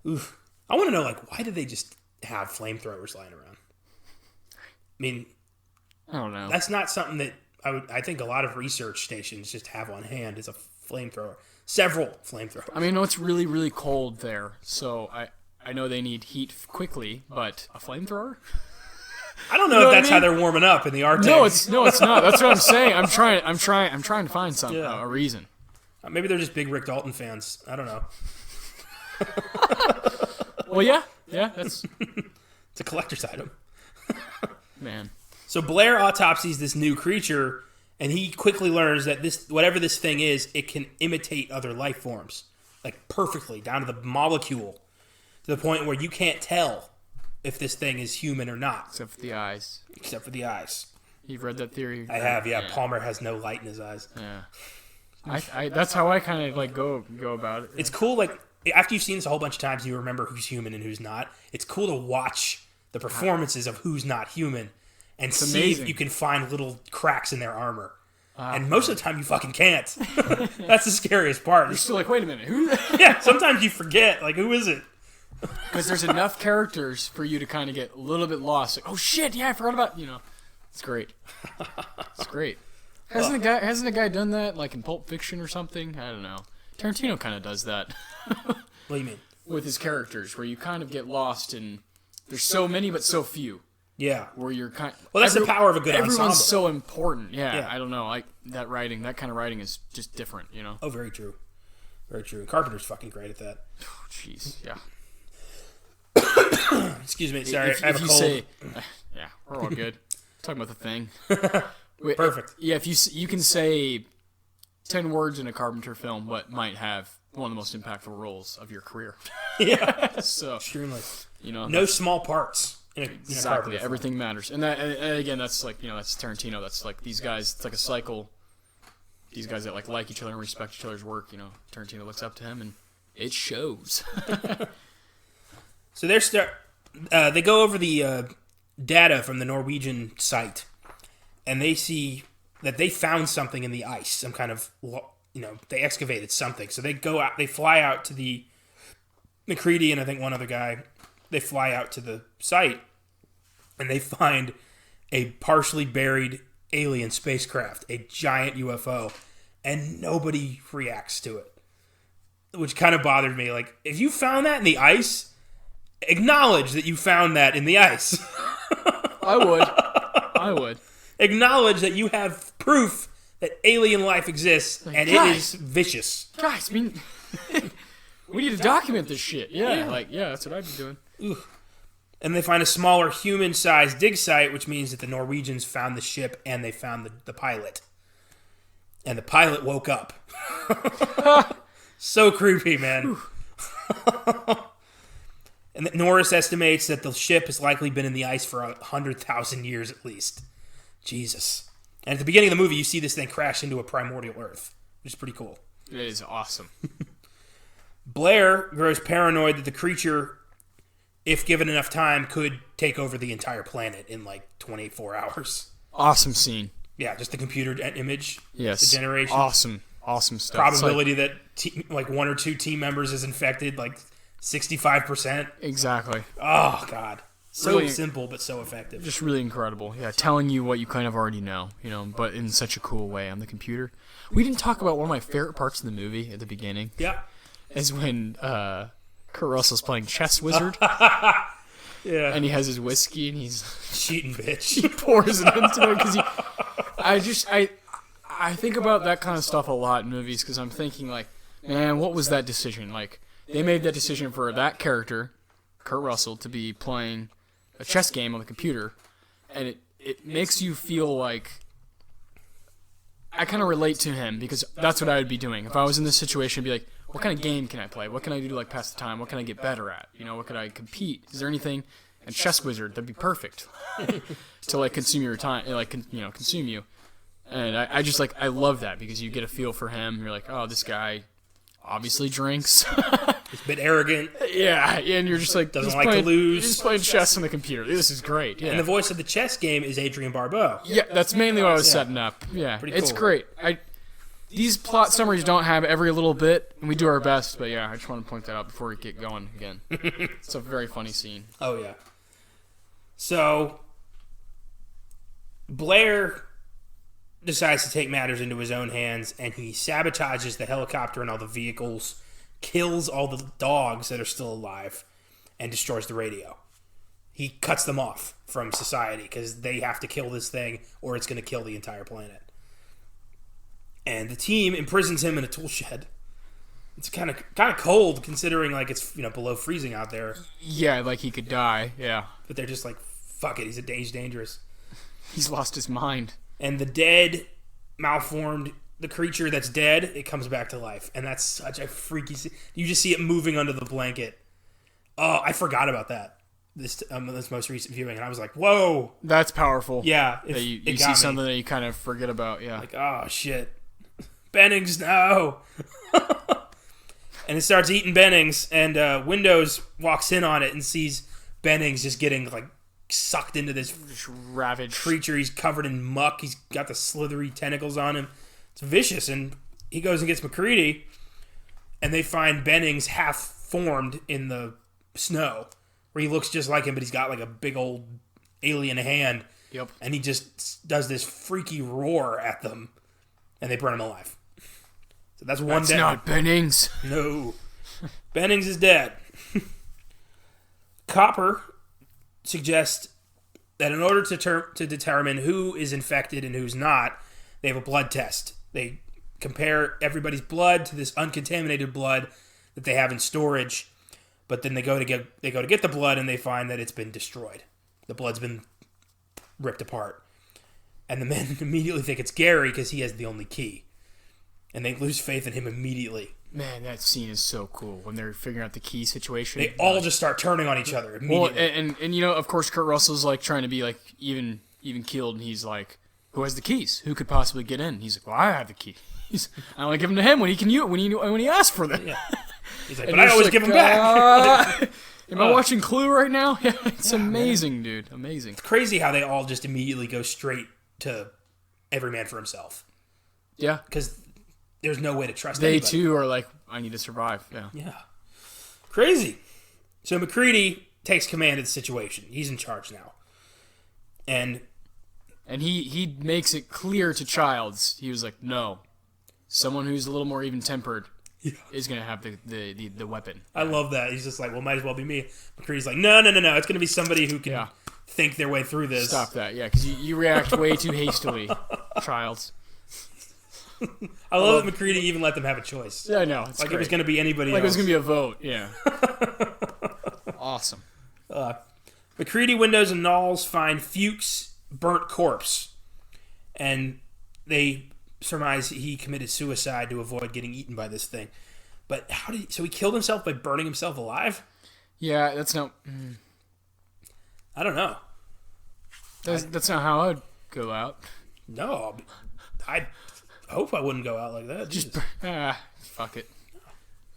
Oof. I want to know, why did they just have flamethrowers lying around? I mean, I don't know. That's not something that I think a lot of research stations just have on hand is a flamethrower. Several flamethrowers. I mean, I know it's really, really cold there, so I know they need heat quickly, but a flamethrower? I don't know if that's how they're warming up in the Arctic. No, it's not. That's what I'm saying. I'm trying to find a reason. Maybe they're just big Rick Dalton fans. I don't know. Well, yeah, that's it's a collector's item. Man. So Blair autopsies this new creature, and he quickly learns that whatever this thing is, it can imitate other life forms, perfectly, down to the molecule, to the point where you can't tell if this thing is human or not. Except for the eyes. You've read that theory? I have, yeah. Palmer has no light in his eyes. Yeah. I that's how I kind of go about it. It's cool, after you've seen this a whole bunch of times, you remember who's human and who's not. It's cool to watch the performances of who's not human and see if you can find little cracks in their armor. And most of the time you fucking can't. That's the scariest part. You're still wait a minute, who? Yeah, sometimes you forget, who is it? Because there's enough characters for you to kind of get a little bit lost. Oh shit, yeah, I forgot about, It's great. It's great. Hasn't a guy done that, in Pulp Fiction or something? I don't know. Tarantino kind of does that. What do you mean? With his characters, where you kind of get lost in... There's so many, but so few. Yeah. Where you're kind... Well, that's the power of a good ensemble. Everyone's so important. Yeah, I don't know. That kind of writing is just different, Oh, very true. Very true. Carpenter's fucking great at that. Oh, jeez. Yeah. Excuse me. Sorry, I have a cold. Yeah, we're all good. Talking about the thing. Perfect. Yeah, if you can say 10 words in a Carpenter film, but might have one of the most impactful roles of your career. Yeah. So extremely. No small parts. Exactly. Everything matters. And that, and again, that's that's Tarantino. That's these guys. It's like a cycle. These guys that like each other and respect each other's work. Tarantino looks up to him, and it shows. So they go over the data from the Norwegian site, and they see that they found something in the ice. Some kind of they excavated something. So they go out. They fly out to the McCready and I think one other guy. They fly out to the site, and they find a partially buried alien spacecraft, a giant UFO, and nobody reacts to it, which kind of bothered me. If you found that in the ice, acknowledge that you found that in the ice. I would. Acknowledge that you have proof that alien life exists, and it is vicious. Guys, we need to document this shit. Yeah, that's what I'd be doing. Ooh. And they find a smaller human-sized dig site, which means that the Norwegians found the ship and they found the pilot. And the pilot woke up. So creepy, man. And that Norris estimates that the ship has likely been in the ice for 100,000 years at least. Jesus. And at the beginning of the movie, you see this thing crash into a primordial Earth, which is pretty cool. It is awesome. Blair grows paranoid that the creature, if given enough time, could take over the entire planet in like 24 hours. Awesome scene. Yeah, just the computer image. Yes. The generation. Awesome stuff. Probability that one or two team members is infected, like 65%. Exactly. Oh, God. So Really, simple, but so effective. just really incredible. Yeah, telling you what you kind of already know, but in such a cool way on the computer. We didn't talk about one of my favorite parts of the movie at the beginning. Yeah. Is when Kurt Russell's playing Chess Wizard. Yeah. And he has his whiskey and he's Cheating bitch. he pours it into it because I think about that kind of stuff a lot in movies because I'm thinking like, man, what was that decision? Like they made that decision for that character, Kurt Russell, to be playing a chess game on the computer, and it makes you feel like I kind of relate to him because that's what I would be doing if I was in this situation. I'd be like, what kind of game can I play? What can I do to like pass the time? What can I get better at? What can I compete? Is there anything? And Chess Wizard, that'd be perfect to like consume your time, like consume you. And I just like I love that because you get a feel for him. You're like, oh, this guy obviously drinks. He's a bit arrogant. Yeah, and you're just like Doesn't like to lose. He's playing chess on the computer. This is great. Yeah. And the voice of the chess game is Adrian Barbeau. Yeah, that's mainly what I was setting up. Yeah, Pretty it's cool. great. These plot summaries don't have every little bit, and we do our best. But yeah, I just want to point that out before we get going again. It's a very funny scene. Oh, yeah. So, Blair decides to take matters into his own hands, and he sabotages the helicopter and all the vehicles, kills all the dogs that are still alive, and destroys the radio. He cuts them off from society because they have to kill this thing or it's going to kill the entire planet. And the team imprisons him in a tool shed. It's kind of cold considering like it's below freezing out there. Yeah, like he could die. Yeah, But they're just like, fuck it, he's dangerous. he's lost his mind. And the dead, malformed, the creature that's dead, it comes back to life. And that's such a freaky scene. You just see it moving under the blanket. Oh, I forgot about that. This most recent viewing. And I was like, whoa. That's powerful. Yeah. That you see something that you kind of forget about. Yeah. Like, oh, shit. Bennings, no. And it starts eating Bennings. And Windows walks in on it and sees Bennings just getting, like, sucked into this ravaged creature. He's covered in muck. He's got the slithery tentacles on him. It's vicious. And he goes and gets McCready, and they find Bennings half formed in the snow, where he looks just like him, but he's got like a big old alien hand. Yep. And he just does this freaky roar at them, and they burn him alive. So that's one That's dead. not Bennings. No. Bennings is dead. Copper suggests that in order to determine who is infected and who's not, they have a blood test. They compare everybody's blood to this uncontaminated blood that they have in storage, but then they go to get the blood and they find that it's been destroyed. The blood's been ripped apart. And the men immediately think it's Gary because he has the only key. And they lose faith in him immediately. Man, that scene is so cool when they're figuring out the key situation. They all just start turning on each other immediately. Well, and of course, Kurt Russell's like trying to be like even keeled, and he's like, "Who has the keys? Who could possibly get in?" He's like, "Well, I have the key." I only give them to him when he asks for them. Yeah. He's like, but I always give them back. Am I watching Clue right now? Yeah, it's amazing, dude. Amazing. It's crazy how they all just immediately go straight to every man for himself. Yeah. Because there's no way to trust They, anybody. too, are like, I need to survive. Yeah. Yeah. Crazy. So McCready takes command of the situation. He's in charge now. And he makes it clear to Childs. He was like, no. Someone who's a little more even-tempered is going to have the weapon. I love that. He's just like, well, might as well be me. McCready's like, no. It's going to be somebody who can think their way through this. Stop that, yeah, because you react way too hastily, Childs. I love that McCready even let them have a choice. Yeah, I know. It's like great. it was going to be anybody Like else. it was going to be a vote, yeah. Awesome. McCready, Windows, and Knowles find Fuchs' burnt corpse, and they surmise he committed suicide to avoid getting eaten by this thing. But so he killed himself by burning himself alive? Yeah, that's not... I don't know. That's not how I'd go out. No, I hope I wouldn't go out like that. Fuck it.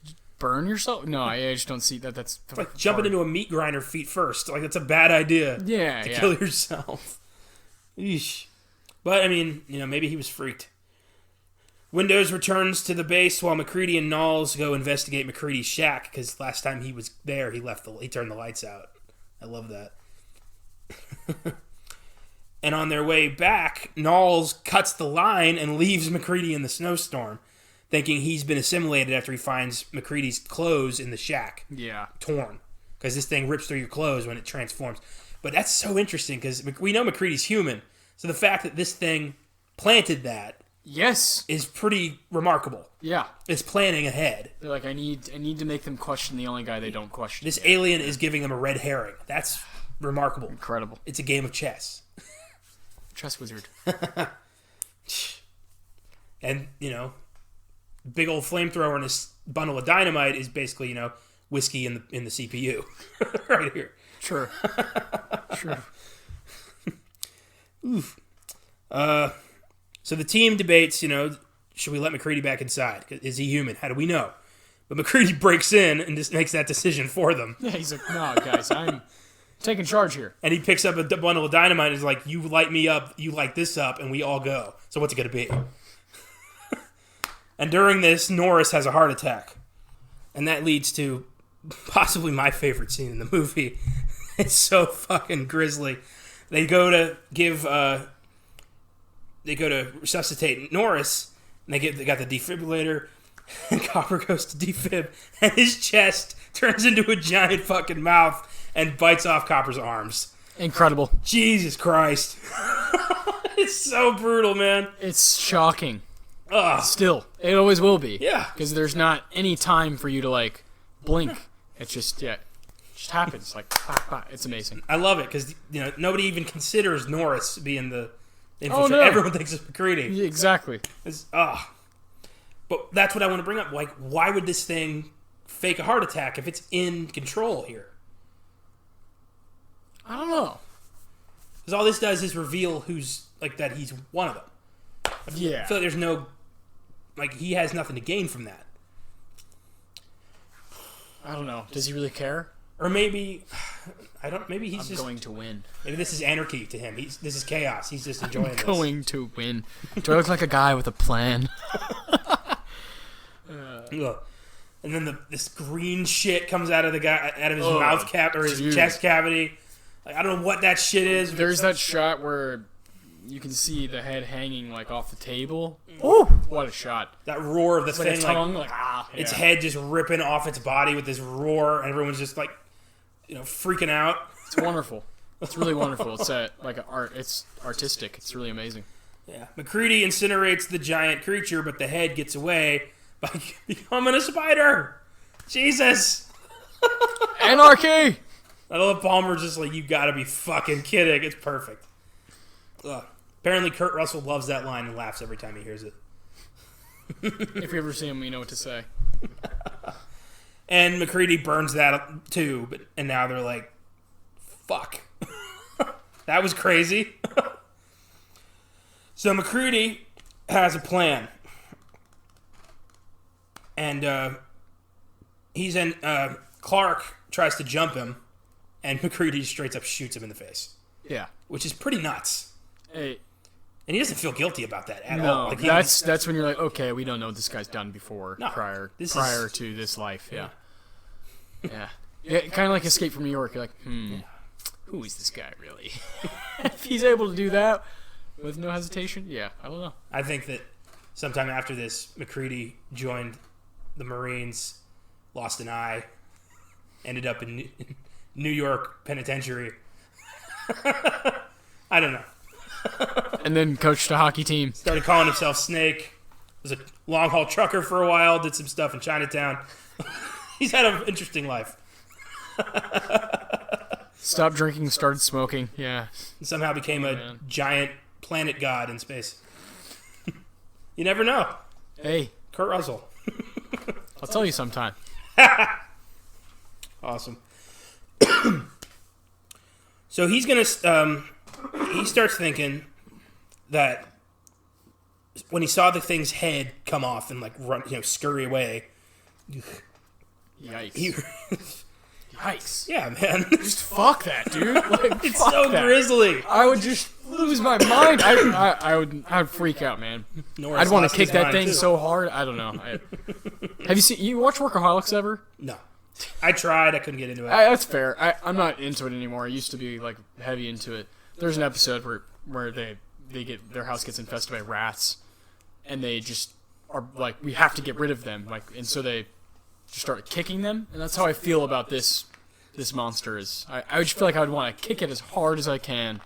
Just burn yourself? No, I just don't see that. That's like jumping into a meat grinder feet first. Like, that's a bad idea. Yeah, to kill yourself. Eesh. But, I mean, maybe he was freaked. Windows returns to the base while McCready and Knowles go investigate McCready's shack, because last time he was there, he turned the lights out. I love that. And on their way back, Knowles cuts the line and leaves McCready in the snowstorm, thinking he's been assimilated after he finds McCready's clothes in the shack. Yeah. Torn. Because this thing rips through your clothes when it transforms. But that's so interesting, because we know McCready's human. So the fact that this thing planted that is pretty remarkable. Yeah. It's planning ahead. They're like, I need to make them question the only guy they don't question. This alien is giving them a red herring. That's remarkable. Incredible. It's a game of chess. Chess wizard. And, big old flamethrower and this bundle of dynamite is basically, whiskey in the CPU. Right here. Sure. Oof. So the team debates, should we let McCready back inside? Is he human? How do we know? But McCready breaks in and just makes that decision for them. Yeah, he's like, no, guys, I'm taking charge here. And he picks up a bundle of dynamite and is like, you light me up, you light this up, and we all go. So what's it going to be? And during this, Norris has a heart attack. And that leads to possibly my favorite scene in the movie. It's so fucking grisly. They go to resuscitate Norris, and they got the defibrillator, and Copper goes to defib, and his chest turns into a giant fucking mouth and bites off Copper's arms. Incredible. Jesus Christ. It's so brutal, man. It's shocking. Ugh. Still, it always will be. Yeah. Because there's not any time for you to, blink. It's just, it just happens. It's amazing. I love it, because, nobody even considers Norris being the infiltrator. Oh, no. Everyone thinks it's McCready. Exactly. But that's what I want to bring up. Like, why would this thing fake a heart attack if it's in control here? I don't know. Because all this does is reveal that he's one of them. Yeah. I feel like there's no... he has nothing to gain from that. I don't know. Does he really care? Or maybe... Maybe he's I'm going to win. Maybe this is anarchy to him. This is chaos. He's just enjoying this. Going to win. Do I look like a guy with a plan? And then this green shit comes out of his mouth cap or his chest cavity. I don't know what that shit is. There's that shot where you can see the head hanging off the table. Oh, what a shot! That roar of the thing, tongue, its head just ripping off its body with this roar, and everyone's just freaking out. It's wonderful. It's really wonderful. It's it's artistic. It's really amazing. Yeah, McCready incinerates the giant creature, but the head gets away by becoming a spider. Jesus. Anarchy! I love Palmer's just you gotta be fucking kidding. It's perfect. Ugh. Apparently Kurt Russell loves that line and laughs every time he hears it. If you ever see him, you know what to say. And McCready burns that up too, and now they're like, fuck. That was crazy. So McCready has a plan. And Clark tries to jump him, and McCready straight up shoots him in the face. Yeah. Which is pretty nuts. Hey. And he doesn't feel guilty about that at all. No, that's when you're like, okay, we don't know what this guy's done before, prior to this life. Yeah. Yeah, kind of like Escape from New York. You're like, who is this guy really? If he's able to do that with no hesitation, I don't know. I think that sometime after this, McCready joined the Marines, lost an eye, ended up in New York Penitentiary. I don't know. And then coached a hockey team. Started calling himself Snake. Was a long-haul trucker for a while, did some stuff in Chinatown. He's had an interesting life. Stopped drinking, started smoking. Yeah. And somehow became a man. giant planet god in space. You never know. Hey, Kurt Russell. I'll tell you sometime. Awesome. So he's gonna. He starts thinking that when he saw the thing's head come off and like run, scurry away. Yikes. Yikes. Yeah, man. Just fuck that, dude. Like, It's fuck so that. grisly. I would just lose my mind. I'd freak out, man. Norris I'd want lost to kick his that mind, thing too. so hard. I don't know. Have you watch Workaholics ever? No. I tried. I couldn't get into it. That's fair. I'm not into it anymore. I used to be like heavy into it. There's an episode where they get their house gets infested by rats, and they just are like, we have to get rid of them. Like, and so they just start kicking them, and that's how I feel about this monster. Is I just feel like I would want to kick it as hard as I can,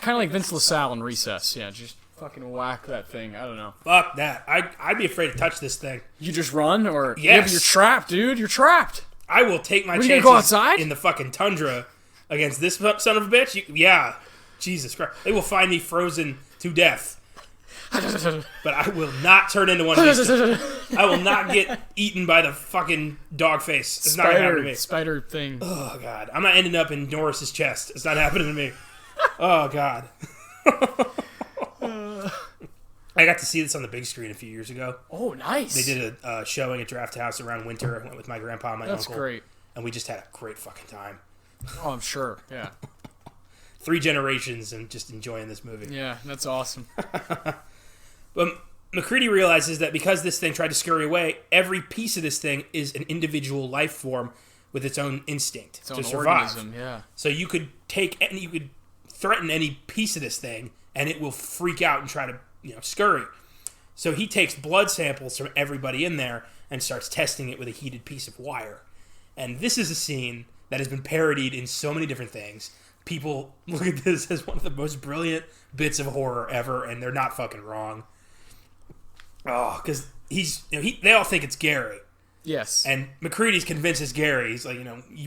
kind of like Vince LaSalle in Recess. Yeah, just fucking whack that thing. I don't know. Fuck that. I'd be afraid to touch this thing. You just run, or Yes. yeah, but you're trapped, dude. You're trapped. I will take my What, you chances gonna go outside? in the fucking tundra against this son of a bitch. Yeah. Jesus Christ. They will find me frozen to death. But I will not turn into one of these. I will not get eaten by the fucking dog face. It's not going to happen to me. Spider thing. Oh, God. I'm not ending up in Norris's chest. It's not happening to me. Oh, God. I got to see this on the big screen a few years ago. Oh, nice. They did a showing at Draft House around winter. I went with my grandpa and my That's uncle. great. And we just had a great fucking time. Oh, I'm sure. Yeah. 3 generations and just enjoying this movie. Yeah, that's awesome. But McCready realizes that because this thing tried to scurry away, every piece of this thing is an individual life form with its own instinct Its to own survive. organism, yeah. So you could you could threaten any piece of this thing, and it will freak out and try to scurry. So he takes blood samples from everybody in there and starts testing it with a heated piece of wire. And this is a scene that has been parodied in so many different things. People look at this as one of the most brilliant bits of horror ever, and they're not fucking wrong. Oh, because they all think it's Gary. Yes. And McCready's convinced it's Gary. He's like,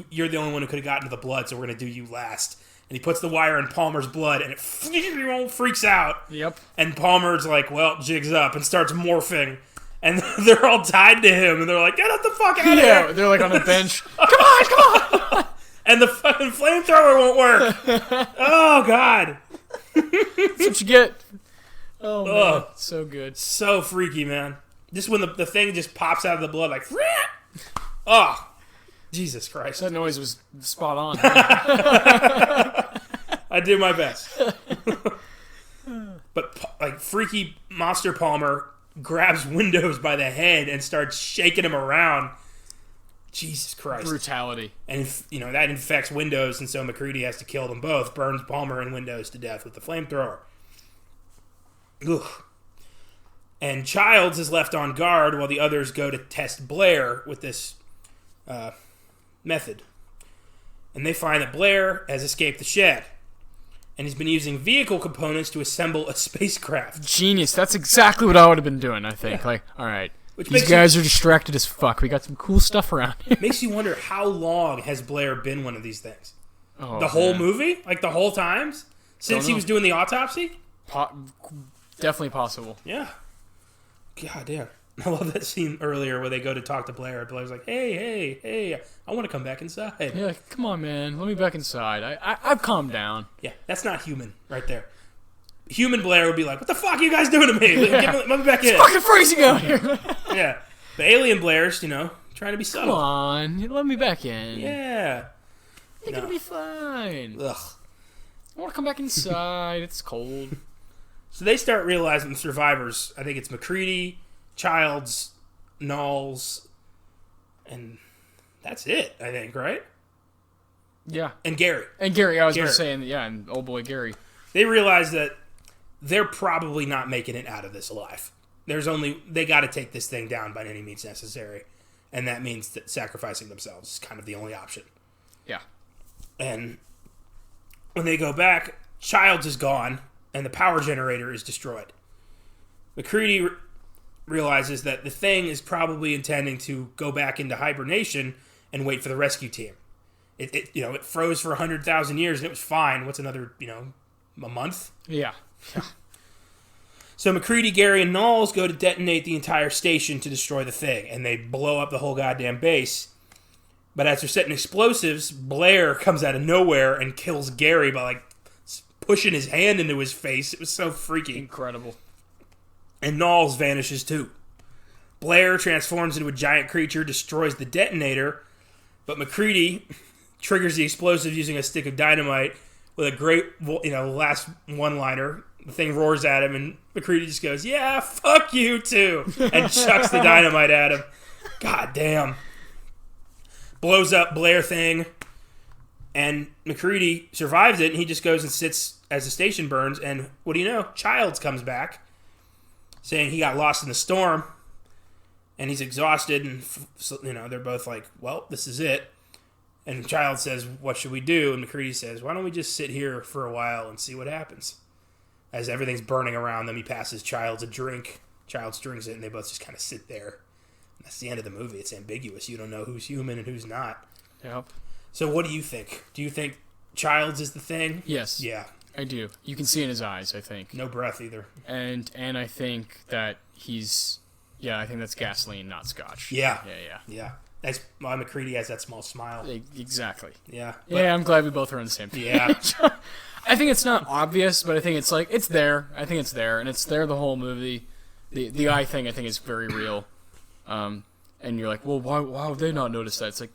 you're the only one who could have gotten to the blood, so we're going to do you last. And he puts the wire in Palmer's blood, and it freaks out. Yep. And Palmer's like, well, jig's up, and starts morphing. And they're all tied to him, and they're like, get the fuck out of Yeah, here. they're like on a bench. Come on! And the fucking flamethrower won't work. Oh, God. That's what you get. Oh, man. Ugh. So good. So freaky, man. Just when the thing just pops out of the blood, like, oh, Jesus Christ. That noise was spot on. I did my best. But, like, freaky Monster Palmer grabs Windows by the head and starts shaking him around. Jesus Christ. Brutality. And, that infects Windows, and so McCready has to kill them both. Burns Palmer and Windows to death with the flamethrower. Ugh. And Childs is left on guard while the others go to test Blair with this method. And they find that Blair has escaped the shed. And he's been using vehicle components to assemble a spacecraft. Genius. That's exactly what I would have been doing, I think. Yeah. Like, all right. Which These guys are distracted as fuck. We got some cool stuff around here. Makes you wonder, how long has Blair been one of these things? Oh, the whole man. movie? Like the whole times? Since he was doing the autopsy? Definitely possible. Yeah. God damn. I love that scene earlier where they go to talk to Blair. And Blair's like, hey, I want to come back inside. Yeah, come on, man. Let me back inside. I've calmed down. Yeah, that's not human right there. Human Blair would be like, what the fuck are you guys doing to me? Yeah. Let me back in. It's fucking freezing out here. Yeah. The alien Blair's, trying to be subtle. Come on. Let me back in. Yeah. You're going to be fine. Ugh. I want to come back inside. It's cold. So they start realizing the survivors, I think it's McCready, Childs, Knowles, and that's it, I think, right? Yeah. And Gary. And Gary, I was going to say, and old boy Gary. They realize that they're probably not making it out of this alive. They got to take this thing down by any means necessary. And that means that sacrificing themselves is kind of the only option. Yeah. And when they go back, Childs is gone, and the power generator is destroyed. McCready realizes that the thing is probably intending to go back into hibernation and wait for the rescue team. It froze for 100,000 years and it was fine. What's another, a month? Yeah. So MacReady, Gary, and Knowles go to detonate the entire station to destroy the thing, and they blow up the whole goddamn base. But as they're setting explosives, Blair comes out of nowhere and kills Gary by, pushing his hand into his face. It was so freaky. Incredible. And Knowles vanishes too. Blair transforms into a giant creature, destroys the detonator, but MacReady triggers the explosive using a stick of dynamite with a great, last one-liner. The thing roars at him, and MacReady just goes, "Yeah, fuck you too," and chucks the dynamite at him. God damn. Blows up Blair thing, and MacReady survives it, and he just goes and sits as the station burns, and what do you know? Childs comes back, saying he got lost in the storm, and he's exhausted, and, they're both like, well, this is it. And Childs says, what should we do? And MacReady says, why don't we just sit here for a while and see what happens? As everything's burning around them, he passes Childs a drink. Childs drinks it, and they both just kind of sit there. And that's the end of the movie. It's ambiguous. You don't know who's human and who's not. Yep. So what do you think? Do you think Childs is the thing? Yes. Yeah. I do. You can see in his eyes, I think. No breath either. And I think that he's... Yeah, I think that's gasoline, not scotch. Yeah. Yeah. That's why MacReady has that small smile. Exactly. Yeah. Yeah, I'm glad we both are on the same page. Yeah. I think it's not obvious, but I think it's it's there. I think it's there, and it's there the whole movie. The eye thing, I think, is very real. And you're like, well, why would they not notice that? It's like,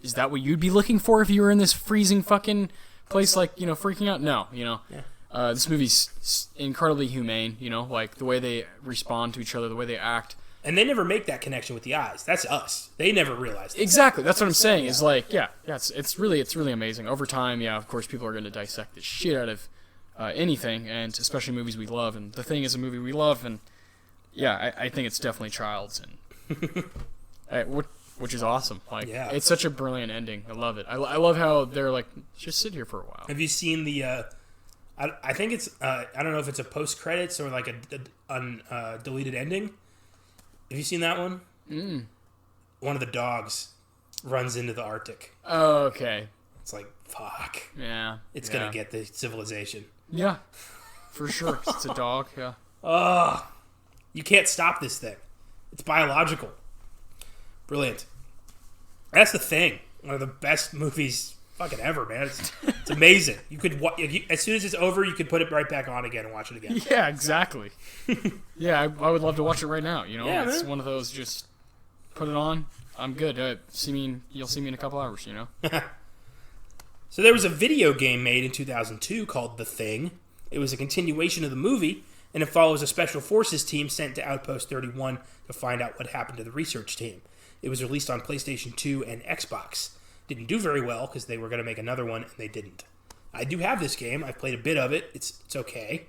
is that what you'd be looking for if you were in this freezing fucking place, freaking out? No, Yeah. This movie's incredibly humane, the way they respond to each other, the way they act. And they never make that connection with the eyes. That's us. They never realize that. Exactly. That's what I'm saying. Is it's really amazing. Over time, of course, people are going to dissect the shit out of anything, and especially movies we love. And The Thing is a movie we love, and I think it's definitely Childs, and which is awesome. It's such a brilliant ending. I love it. I love how they're like, just sit here for a while. Have you seen the? I think it's. I don't know if it's a post credits or like a deleted ending. Have you seen that one? One of the dogs runs into the Arctic. Oh, okay. It's like, fuck. Yeah. It's going to get the civilization. Yeah. For sure. It's a dog, yeah. You can't stop this thing. It's biological. Brilliant. That's The Thing. One of the best movies fucking ever, man. It's amazing. You could as soon as it's over, you could put it right back on again and watch it again. Yeah, exactly. Yeah, I would love to watch it right now. Yeah, it's man. one of those. Just put it on. I'm good. You'll see me in a couple hours. So there was a video game made in 2002 called The Thing. It was a continuation of the movie, and it follows a special forces team sent to Outpost 31 to find out what happened to the research team. It was released on PlayStation 2 and Xbox. Didn't do very well because they were going to make another one and they didn't. I do have this game. I've played a bit of it. It's okay.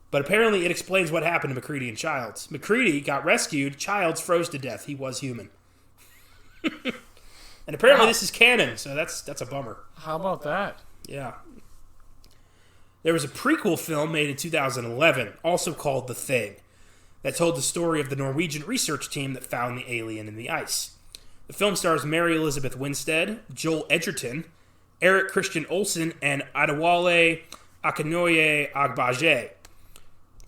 But apparently it explains what happened to MacReady and Childs. MacReady got rescued. Childs froze to death. He was human. And apparently this is canon, so that's a bummer. How about that? Yeah. There was a prequel film made in 2011, also called The Thing, that told the story of the Norwegian research team that found the alien in the ice. The film stars Mary Elizabeth Winstead, Joel Edgerton, Eric Christian Olsen, and Adewale Akinoye Agbaje.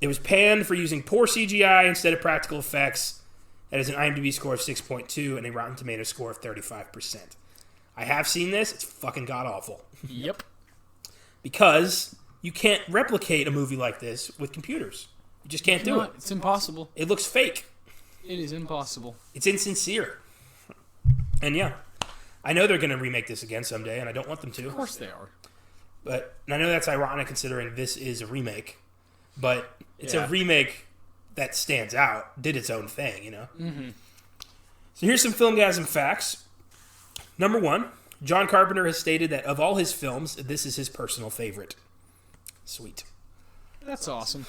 It was panned for using poor CGI instead of practical effects. It has an IMDb score of 6.2 and a Rotten Tomatoes score of 35%. I have seen this. It's fucking god-awful. Yep. Because you can't replicate a movie like this with computers. You just can't do it. It's impossible. It looks fake. It is impossible. It's insincere. And yeah, I know they're going to remake this again someday, and I don't want them to. Of course they are. But I know that's ironic considering this is a remake. But it's a remake that stands out, did its own thing, Mm-hmm. So here's some Filmgazm facts. Number 1, John Carpenter has stated that of all his films, this is his personal favorite. Sweet. That's awesome.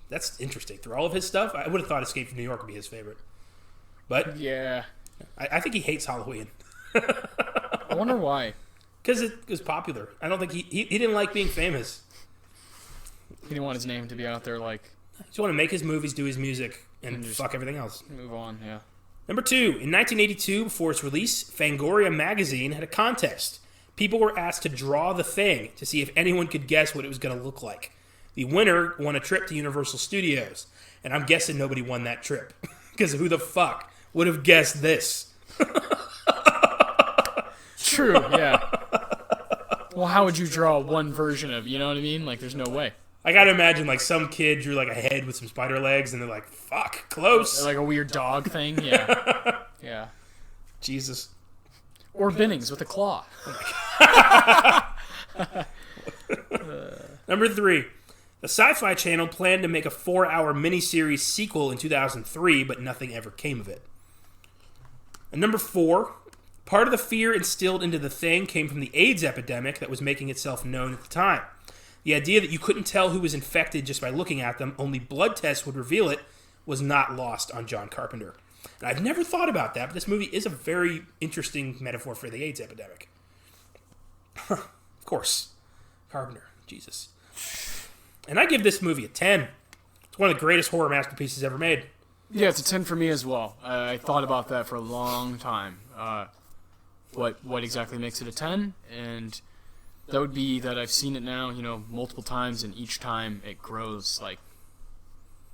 That's interesting. Through all of his stuff, I would have thought Escape from New York would be his favorite. But yeah. I think he hates Halloween. I wonder why. Because it was popular. I don't think he didn't like being famous. He didn't want his name to be out there He just want to make his movies, do his music, and just fuck everything else. move on, yeah. Number 2, in 1982, before its release, Fangoria magazine had a contest. People were asked to draw the thing to see if anyone could guess what it was going to look like. The winner won a trip to Universal Studios, and I'm guessing nobody won that trip. Because who the fuck would have guessed this? True, yeah. Well, how would you draw one version of, you know what I mean? Like, there's no way. I gotta imagine, like, some kid drew, like, a head with some spider legs, and they're like, fuck, close. Like a weird dog thing, yeah. Yeah. Jesus. Or Binnings with a claw. Number 3. The Sci-Fi Channel planned to make a 4-hour miniseries sequel in 2003, but nothing ever came of it. And number 4. Part of the fear instilled into the thing came from the AIDS epidemic that was making itself known at the time. The idea that you couldn't tell who was infected just by looking at them, only blood tests would reveal it, was not lost on John Carpenter. And I've never thought about that, but this movie is a very interesting metaphor for the AIDS epidemic. Of course. Carpenter. Jesus. And I give this movie a 10. It's one of the greatest horror masterpieces ever made. Yeah, it's a 10 for me as well. I thought about that for a long time. What exactly makes it a 10? And that would be that I've seen it now, multiple times, and each time it grows, like,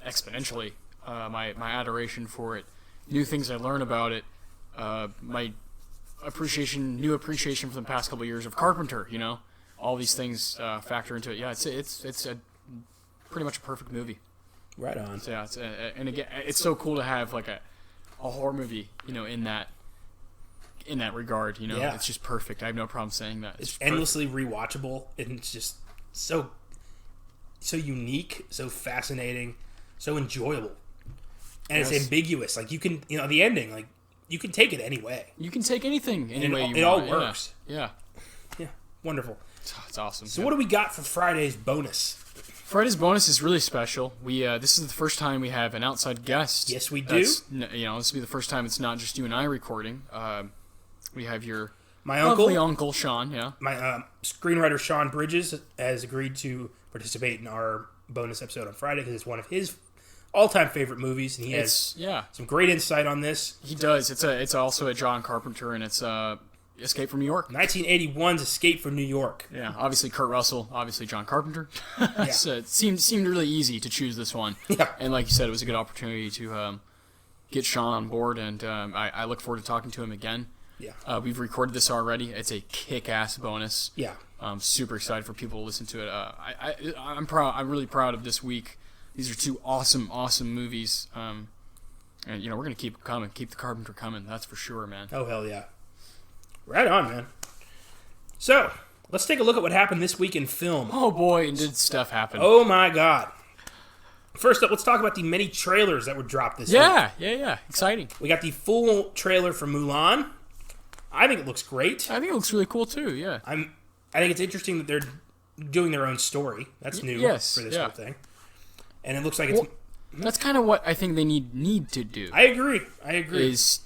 exponentially. My adoration for it, new things I learn about it, my new appreciation for the past couple of years of Carpenter, all these things factor into it. Yeah, it's a pretty much a perfect movie. Right on. So, yeah, and again, it's so cool to have like a horror movie, in that regard. Yeah. It's just perfect. I have no problem saying that. It's endlessly rewatchable, and it's just so unique, so fascinating, so enjoyable, and Yes. it's ambiguous. Like you can, the ending, like you can take it any way. You can take anything any way you want. It all works. Yeah. Yeah, wonderful. It's awesome. So what do we got for Friday's bonus? Friday's bonus is really special. This is the first time we have an outside guest. Yes, we do. This will be the first time it's not just you and I recording. We have My lovely uncle, uncle Sean. Yeah. my screenwriter Sean Bridges has agreed to participate in our bonus episode on Friday because it's one of his all-time favorite movies, and he has some great insight on this. He does. It's also a John Carpenter, and it's Escape from New York. 1981's Escape from New York. Yeah, obviously Kurt Russell, obviously John Carpenter. So it seemed really easy to choose this one. Yeah. And like you said, it was a good opportunity to get Sean on board, and I look forward to talking to him again. Yeah. We've recorded this already. It's a kick-ass bonus. Yeah. I'm super excited for people to listen to it. I'm proud. I'm really proud of this week. These are two awesome movies. And we're gonna keep coming, keep the Carpenter coming. That's for sure, man. Oh hell yeah! Right on, man. So let's take a look at what happened this week in film. Oh boy, and did stuff happen? Oh my god! First up, let's talk about the many trailers that were dropped this week. Yeah. Exciting. We got the full trailer for Mulan. I think it looks great. I think it looks really cool too. Yeah. I think it's interesting that they're doing their own story. That's new for this whole thing. And it looks like it's... That's kind of what I think they need to do. I agree. Is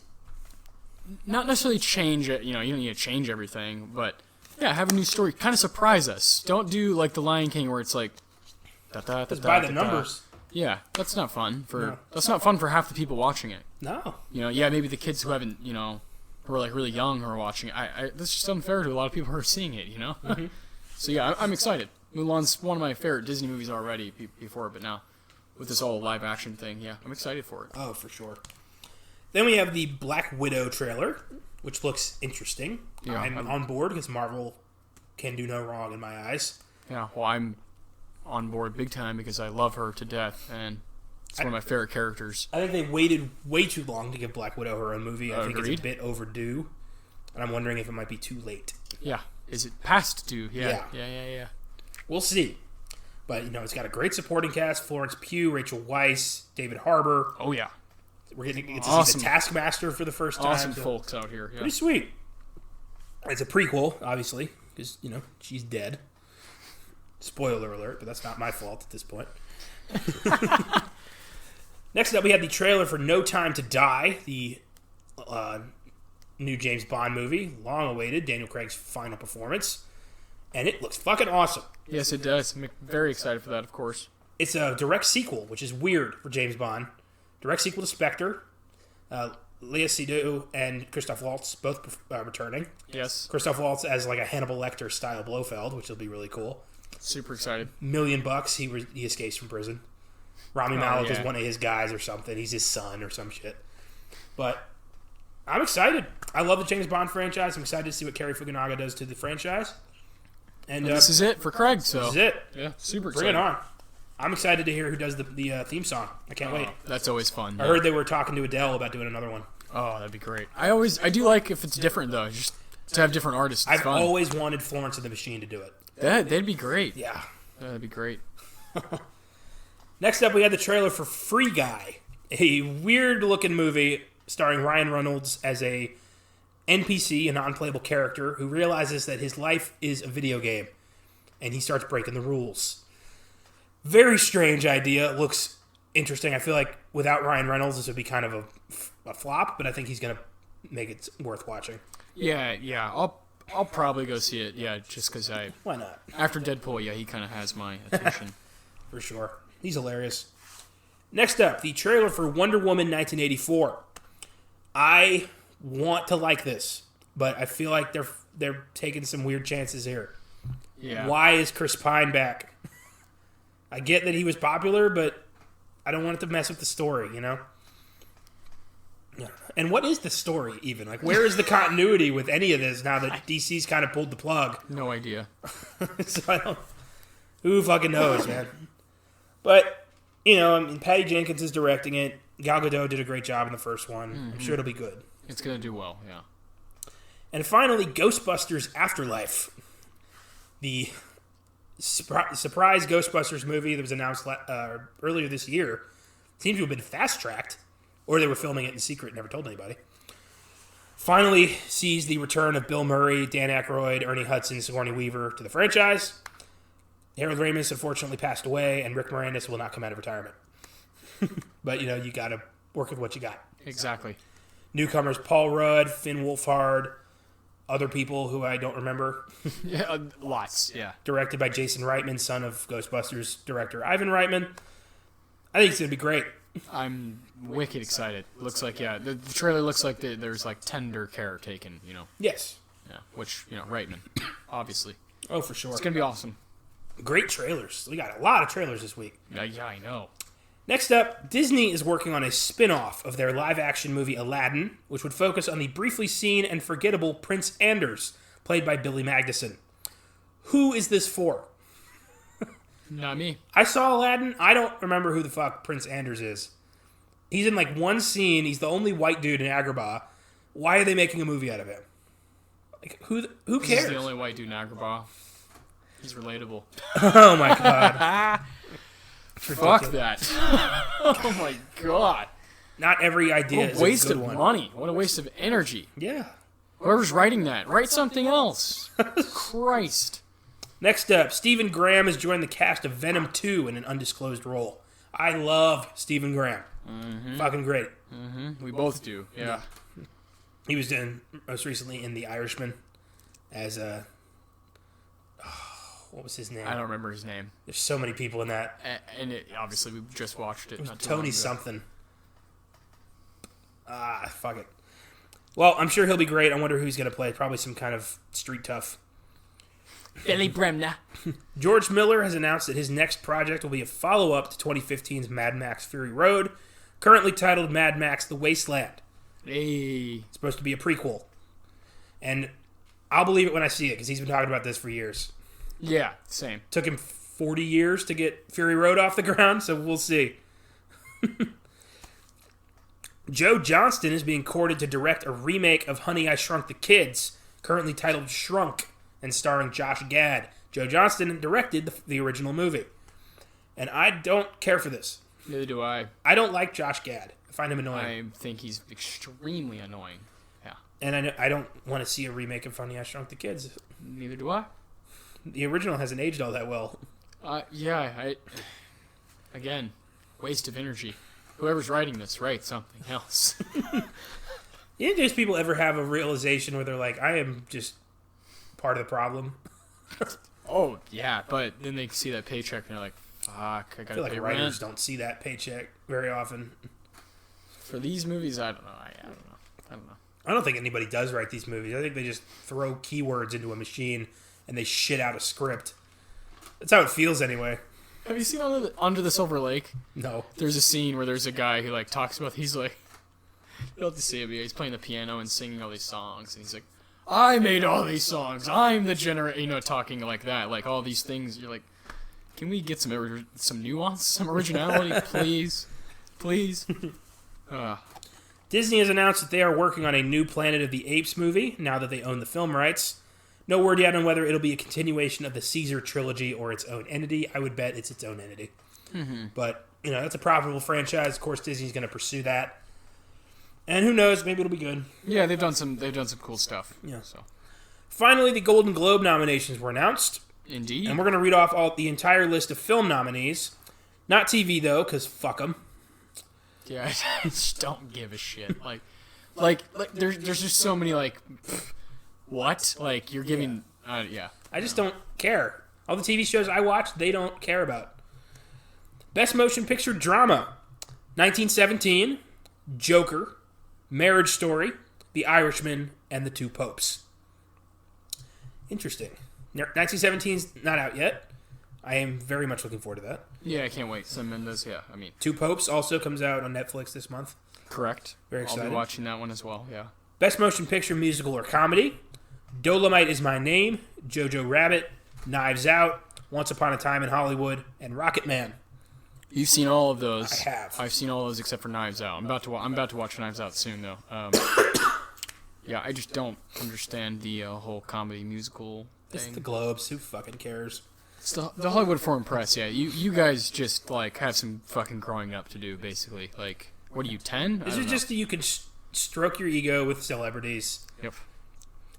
not necessarily change it. You don't need to change everything, but have a new story. Kind of surprise us. Don't do like The Lion King where it's like... Just by the numbers. Yeah, that's not fun that's not fun for half the people watching it. No. Maybe the kids who haven't, who are like really young who are watching it. That's just unfair to a lot of people who are seeing it, Mm-hmm. So yeah, I'm excited. Mulan's one of my favorite Disney movies already before, but now with this whole live action thing, I'm excited for it. Oh, for sure. Then we have the Black Widow trailer, which looks interesting. Yeah, I'm on board because Marvel can do no wrong in my eyes. Yeah, well, I'm on board big time because I love her to death, and it's one of my favorite characters. I think they waited way too long to give Black Widow her own movie. I think Agreed. it's a bit overdue, and I'm wondering if it might be too late. Yeah. Is it past due? Yeah. We'll see. But, it's got a great supporting cast. Florence Pugh, Rachel Weisz, David Harbour. Oh, yeah. We're going to get to see the Taskmaster for the first time. Awesome folks out here. Yeah. Pretty sweet. It's a prequel, obviously, because, she's dead. Spoiler alert, but that's not my fault at this point. Next up, we have the trailer for No Time to Die, the new James Bond movie, long awaited, Daniel Craig's final performance. And it looks fucking awesome. Yes, it does. I'm very excited for that, of course. It's a direct sequel, which is weird for James Bond. Direct sequel to Spectre. Lea Seydoux and Christoph Waltz both returning. Yes. Christoph Waltz as like a Hannibal Lecter style Blofeld, which will be really cool. Super excited. $1 million. He escapes from prison. Rami Malek is one of his guys or something. He's his son or some shit. But I'm excited. I love the James Bond franchise. I'm excited to see what Cary Fukunaga does to the franchise. And this is it for Craig. So this is it. Yeah, super Bring excited. it on. I'm excited to hear who does the theme song. I can't wait. That's always fun. I heard they were talking to Adele about doing another one. Oh, that'd be great. I do like if it's different though, just to have different artists. It's I've fun. always wanted Florence and the Machine to do it. That'd be great. Yeah. That'd be great. Next up, we had the trailer for Free Guy, a weird-looking movie starring Ryan Reynolds as a NPC, a non-playable character, who realizes that his life is a video game, and he starts breaking the rules. Very strange idea. It looks interesting. I feel like without Ryan Reynolds, this would be kind of a flop, but I think he's going to make it worth watching. Yeah. I'll probably go see it. Yeah, just because Why not? after Deadpool, he kind of has my attention. For sure. He's hilarious. Next up, the trailer for Wonder Woman 1984. I want to like this, but I feel like they're taking some weird chances here. Yeah. Why is Chris Pine back? I get that he was popular, but I don't want it to mess with the story, you know? Yeah. And what is the story, even? Like, where is the continuity with any of this now that DC's kind of pulled the plug? No idea. So I don't... Who fucking knows, man? But, you know, I mean, Patty Jenkins is directing it. Gal Gadot did a great job in the first one. Mm-hmm. I'm sure it'll be good. It's going to do well, yeah. And finally, Ghostbusters Afterlife. The surprise Ghostbusters movie that was announced earlier this year seems to have been fast-tracked, or they were filming it in secret and never told anybody. Finally sees the return of Bill Murray, Dan Aykroyd, Ernie Hudson, Sigourney Weaver to the franchise. Harold Ramis unfortunately passed away, and Rick Moranis will not come out of retirement. But, you know, you got to work with what you got. Exactly. Newcomers Paul Rudd, Finn Wolfhard, other people who I don't remember. Yeah, lots, yeah. Directed by Jason Reitman, son of Ghostbusters director Ivan Reitman. I think it's going to be great. I'm wicked excited. Looks like, yeah, the trailer looks like there's like tender care taken, you know. Yes. Yeah, which, you know, Reitman, obviously. Oh, for sure. It's going to be awesome. Great trailers. We got a lot of trailers this week. Yeah, I know. Next up, Disney is working on a spin-off of their live-action movie Aladdin, which would focus on the briefly seen and forgettable Prince Anders, played by Billy Magnuson. Who is this for? Not me. I saw Aladdin. I don't remember who the fuck Prince Anders is. He's in like one scene. He's the only white dude in Agrabah. Why are they making a movie out of him? Like, who cares? He's the only white dude in Agrabah. He's relatable. Oh my god. Fuck that. Oh my god. Not every idea What is a waste a good of one. money. What a waste of energy. Yeah. Whoever's writing that, write something else. Christ. Next up, Stephen Graham has joined the cast of Venom 2 in an undisclosed role. I love Stephen Graham. Mm-hmm. Fucking great. Mm-hmm. We both do. Yeah. He was most recently in The Irishman as a... what was his name? I don't remember his name. There's so many people in that. And obviously we just watched it. It was not too long Tony ago. something. Fuck it. Well, I'm sure he'll be great. I wonder who he's going to play. Probably some kind of street tough. Billy Bremner. George Miller has announced that his next project will be a follow-up to 2015's Mad Max Fury Road, currently titled Mad Max The Wasteland. Hey. It's supposed to be a prequel. And I'll believe it when I see it, because he's been talking about this for years. Yeah, same. Took him 40 years to get Fury Road off the ground, so we'll see. Joe Johnston is being courted to direct a remake of Honey, I Shrunk the Kids, currently titled Shrunk, and starring Josh Gad. Joe Johnston directed the original movie. And I don't care for this. Neither do I. I don't like Josh Gad. I find him annoying. I think he's extremely annoying. Yeah. And I don't want to see a remake of Honey, I Shrunk the Kids. Neither do I. The original hasn't aged all that well. Yeah, again, waste of energy. Whoever's writing this, write something else. Didn't those people ever have a realization where they're like, I am just part of the problem? Oh, yeah, but then they see that paycheck and they're like, fuck, I I gotta feel like pay writers rent. don't see that paycheck very often. For these movies, I don't know. I don't know. I don't know. I don't think anybody does write these movies. I think they just throw keywords into a machine and they shit out a script. That's how it feels anyway. Have you seen Under the Silver Lake? No. There's a scene where there's a guy who like talks about, he's like, you don't have to see it, but he's playing the piano and singing all these songs, and he's like, I made all these songs, I'm the talking like that, like all these things. You're like, can we get some nuance, some originality, please? Please? Disney has announced that they are working on a new Planet of the Apes movie, now that they own the film rights. No word yet on whether it'll be a continuation of the Caesar trilogy or its own entity. I would bet it's its own entity. Mm-hmm. But, that's a profitable franchise. Of course, Disney's going to pursue that. And who knows, maybe it'll be good. Yeah, they've done some cool stuff. Yeah. So finally, the Golden Globe nominations were announced. Indeed. And we're going to read off the entire list of film nominees. Not TV, though, because fuck them. Yeah, I just don't give a shit. Like there's just so many, like, what? Like, you're giving... Yeah. I just don't care. All the TV shows I watch, they don't care about. Best Motion Picture Drama. 1917, Joker, Marriage Story, The Irishman, and The Two Popes. Interesting. 1917's not out yet. I am very much looking forward to that. Yeah, I can't wait. Sam Mendes, yeah, I mean... Two Popes also comes out on Netflix this month. Correct. Very excited. I'll be watching that one as well, yeah. Best Motion Picture Musical or Comedy. Dolomite Is My Name, Jojo Rabbit, Knives Out, Once Upon a Time in Hollywood, and Rocket Man. You've seen all of those. I have. I've seen all of those except for Knives Out. I'm about to watch Knives Out soon, though. Yeah, I just don't understand the whole comedy musical thing. It's the Globes. Who fucking cares? It's the Hollywood Foreign Press, yeah. You guys just, like, have some fucking growing up to do, basically. Like, what are you, 10? This is just that you can stroke your ego with celebrities. Yep.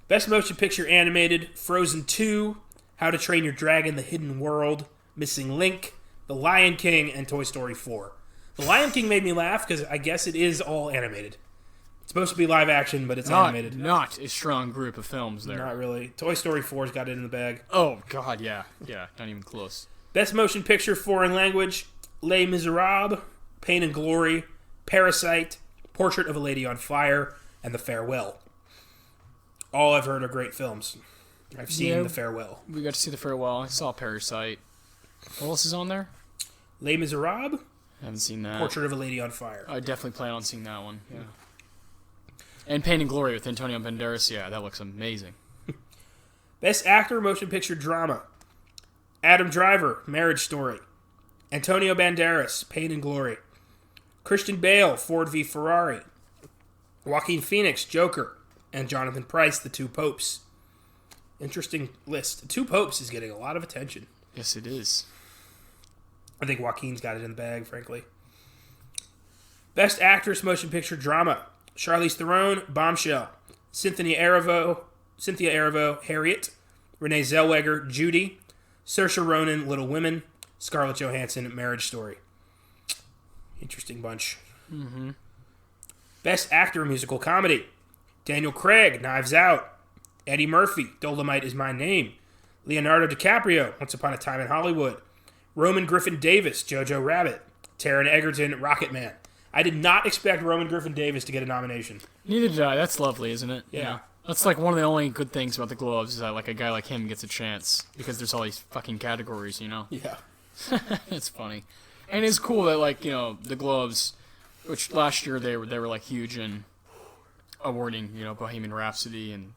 Best Motion Picture Animated, Frozen 2, How to Train Your Dragon, The Hidden World, Missing Link, The Lion King, and Toy Story 4. The Lion King made me laugh because I guess it is all animated. It's supposed to be live action, but it's animated. Not a strong group of films there. Not really. Toy Story 4's got it in the bag. Oh, God, yeah. Yeah, not even close. Best Motion Picture Foreign Language, Les Miserables, Pain and Glory, Parasite, Portrait of a Lady on Fire, and The Farewell. All I've heard are great films. I've seen The Farewell. We got to see The Farewell. I saw Parasite. What else is on there? Les Miserables. I haven't seen that. Portrait of a Lady on Fire. I definitely plan on seeing that one. Yeah. And Pain and Glory with Antonio Banderas. Yeah, that looks amazing. Best Actor Motion Picture Drama. Adam Driver, Marriage Story. Antonio Banderas, Pain and Glory. Christian Bale, Ford v Ferrari. Joaquin Phoenix, Joker. And Jonathan Pryce, The Two Popes. Interesting list. The Two Popes is getting a lot of attention. Yes, it is. I think Joaquin's got it in the bag, frankly. Best Actress Motion Picture Drama. Charlize Theron, Bombshell. Cynthia Erivo, Harriet. Renee Zellweger, Judy. Saoirse Ronan, Little Women. Scarlett Johansson, Marriage Story. Interesting bunch. Mm-hmm. Best Actor Musical Comedy. Daniel Craig, Knives Out. Eddie Murphy, Dolomite Is My Name. Leonardo DiCaprio, Once Upon a Time in Hollywood. Roman Griffin Davis, Jojo Rabbit. Taron Egerton, Rocket Man. I did not expect Roman Griffin Davis to get a nomination. Neither did I. That's lovely, isn't it? Yeah. You know? That's like one of the only good things about the Globes is that like a guy like him gets a chance because there's all these fucking categories, you know? Yeah. It's funny. And it's cool that like, you know, the Globes, which last year they were like huge in awarding, you know, Bohemian Rhapsody, and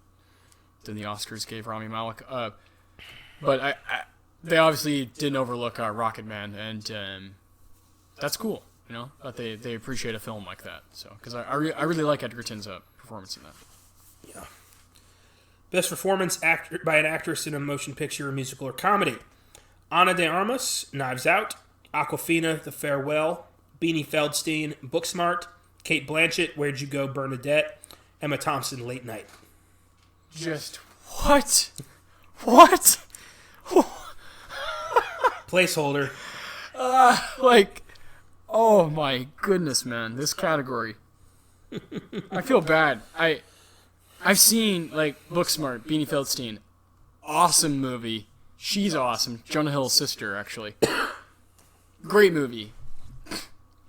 then the Oscars gave Rami Malek. But they obviously didn't overlook Rocket Man, and that's cool, you know, that they appreciate a film like that. So, because I really like Edgerton's performance in that. Yeah. Best performance by an actress in a motion picture, musical, or comedy. Ana de Armas, Knives Out. Awkwafina, The Farewell. Beanie Feldstein, Booksmart. Cate Blanchett, Where'd You Go, Bernadette. Emma Thompson, Late Night. Just what? What? Placeholder. Like, oh my goodness, man, this category. I feel bad. I've seen like Booksmart, Beanie Feldstein, awesome movie. She's awesome. Jonah Hill's sister, actually. Great movie.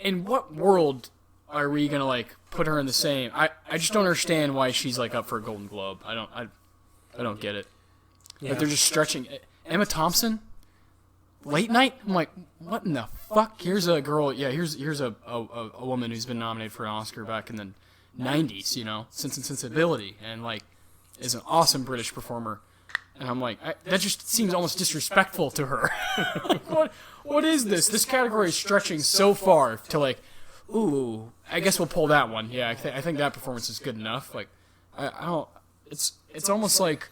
In what world are we gonna like put her in the same? I just don't understand why she's like up for a Golden Globe. I don't get it. Yeah. Like they're just stretching. Emma Thompson, Late Night. I'm like, what in the fuck? Here's a girl. Yeah, here's a woman who's been nominated for an Oscar back in the 90s. You know, Sense and Sensibility, and like is an awesome British performer. And I'm like, that just seems almost disrespectful to her. Like, what is this? This category is stretching so far to like, ooh, I guess we'll pull that one. Yeah, I think that performance is good enough. Like, I don't. It's almost like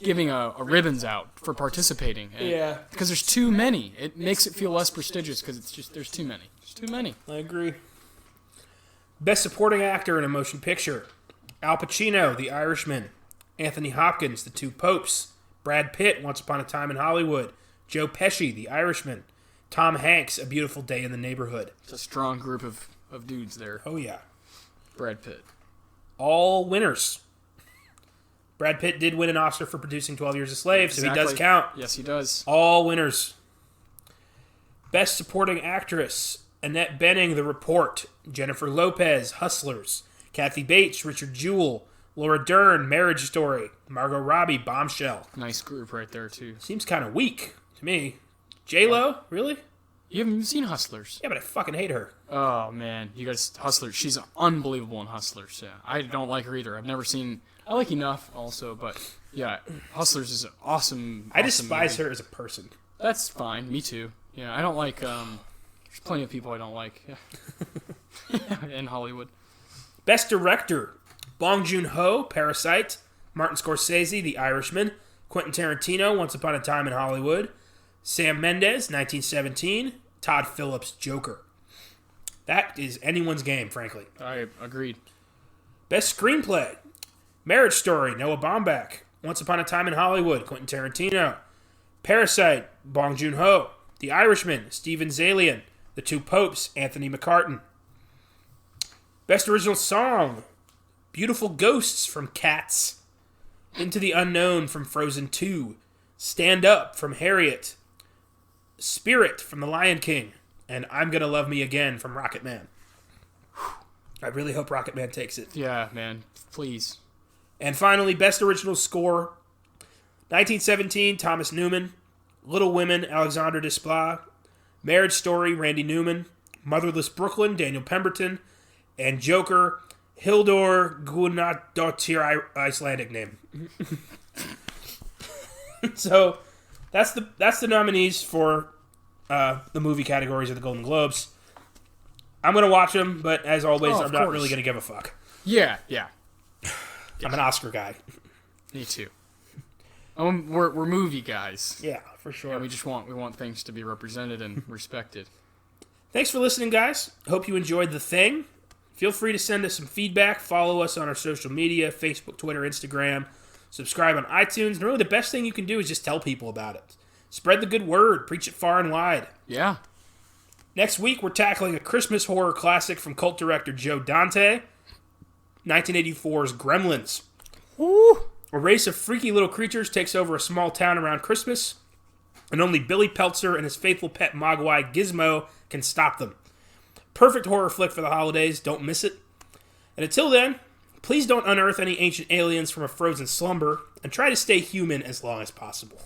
giving a ribbons out for participating. Yeah. Because there's too many. It makes it feel less prestigious because it's just there's too many. There's too many. I agree. Best Supporting Actor in a Motion Picture: Al Pacino, The Irishman; Anthony Hopkins, The Two Popes; Brad Pitt, Once Upon a Time in Hollywood; Joe Pesci, The Irishman; Tom Hanks, A Beautiful Day in the Neighborhood. It's a strong group of dudes there. Oh, yeah. Brad Pitt. All winners. Brad Pitt did win an Oscar for producing 12 Years a Slave, so he does count. Yes, he does. All winners. Best Supporting Actress: Annette Bening, The Report; Jennifer Lopez, Hustlers; Kathy Bates, Richard Jewell; Laura Dern, Marriage Story; Margot Robbie, Bombshell. Nice group right there, too. Seems kind of weak to me. J-Lo? Really? You haven't even seen Hustlers. Yeah, but I fucking hate her. Oh, man. You guys, Hustlers. She's unbelievable in Hustlers, yeah. I don't like her either. I've never seen... I like Enough, also, but, yeah, Hustlers is an awesome I despise movie. her as a person. That's fine. Me too. Yeah, I don't like... there's plenty of people I don't like in Hollywood. Best Director: Bong Joon-ho, Parasite; Martin Scorsese, The Irishman; Quentin Tarantino, Once Upon a Time in Hollywood; Sam Mendes, 1917; Todd Phillips, Joker. That is anyone's game, frankly. I agreed. Best Screenplay: Marriage Story, Noah Baumbach; Once Upon a Time in Hollywood, Quentin Tarantino; Parasite, Bong Joon-ho; The Irishman, Steven Zaillian; The Two Popes, Anthony McCartan. Best Original Song: Beautiful Ghosts from Cats; Into the Unknown from Frozen 2; Stand Up from Harriet; Spirit from The Lion King; and I'm Gonna Love Me Again from Rocket Man. I really hope Rocket Man takes it. Yeah, man. Please. And finally, Best Original Score: 1917, Thomas Newman; Little Women, Alexandre Desplat; Marriage Story, Randy Newman; Motherless Brooklyn, Daniel Pemberton; and Joker, Hildur Guðnadóttir, Icelandic name. So that's the nominees for the movie categories of the Golden Globes. I'm gonna watch them, but as always, I'm not really gonna give a fuck. Yeah. I'm an Oscar guy. Me too. We're movie guys. Yeah, for sure. And we want things to be represented and respected. Thanks for listening, guys. Hope you enjoyed The Thing. Feel free to send us some feedback. Follow us on our social media: Facebook, Twitter, Instagram. Subscribe on iTunes. And really, the best thing you can do is just tell people about it. Spread the good word. Preach it far and wide. Yeah. Next week, we're tackling a Christmas horror classic from cult director Joe Dante, 1984's Gremlins. Woo! A race of freaky little creatures takes over a small town around Christmas, and only Billy Peltzer and his faithful pet Mogwai Gizmo can stop them. Perfect horror flick for the holidays. Don't miss it. And until then, please don't unearth any ancient aliens from a frozen slumber, and try to stay human as long as possible.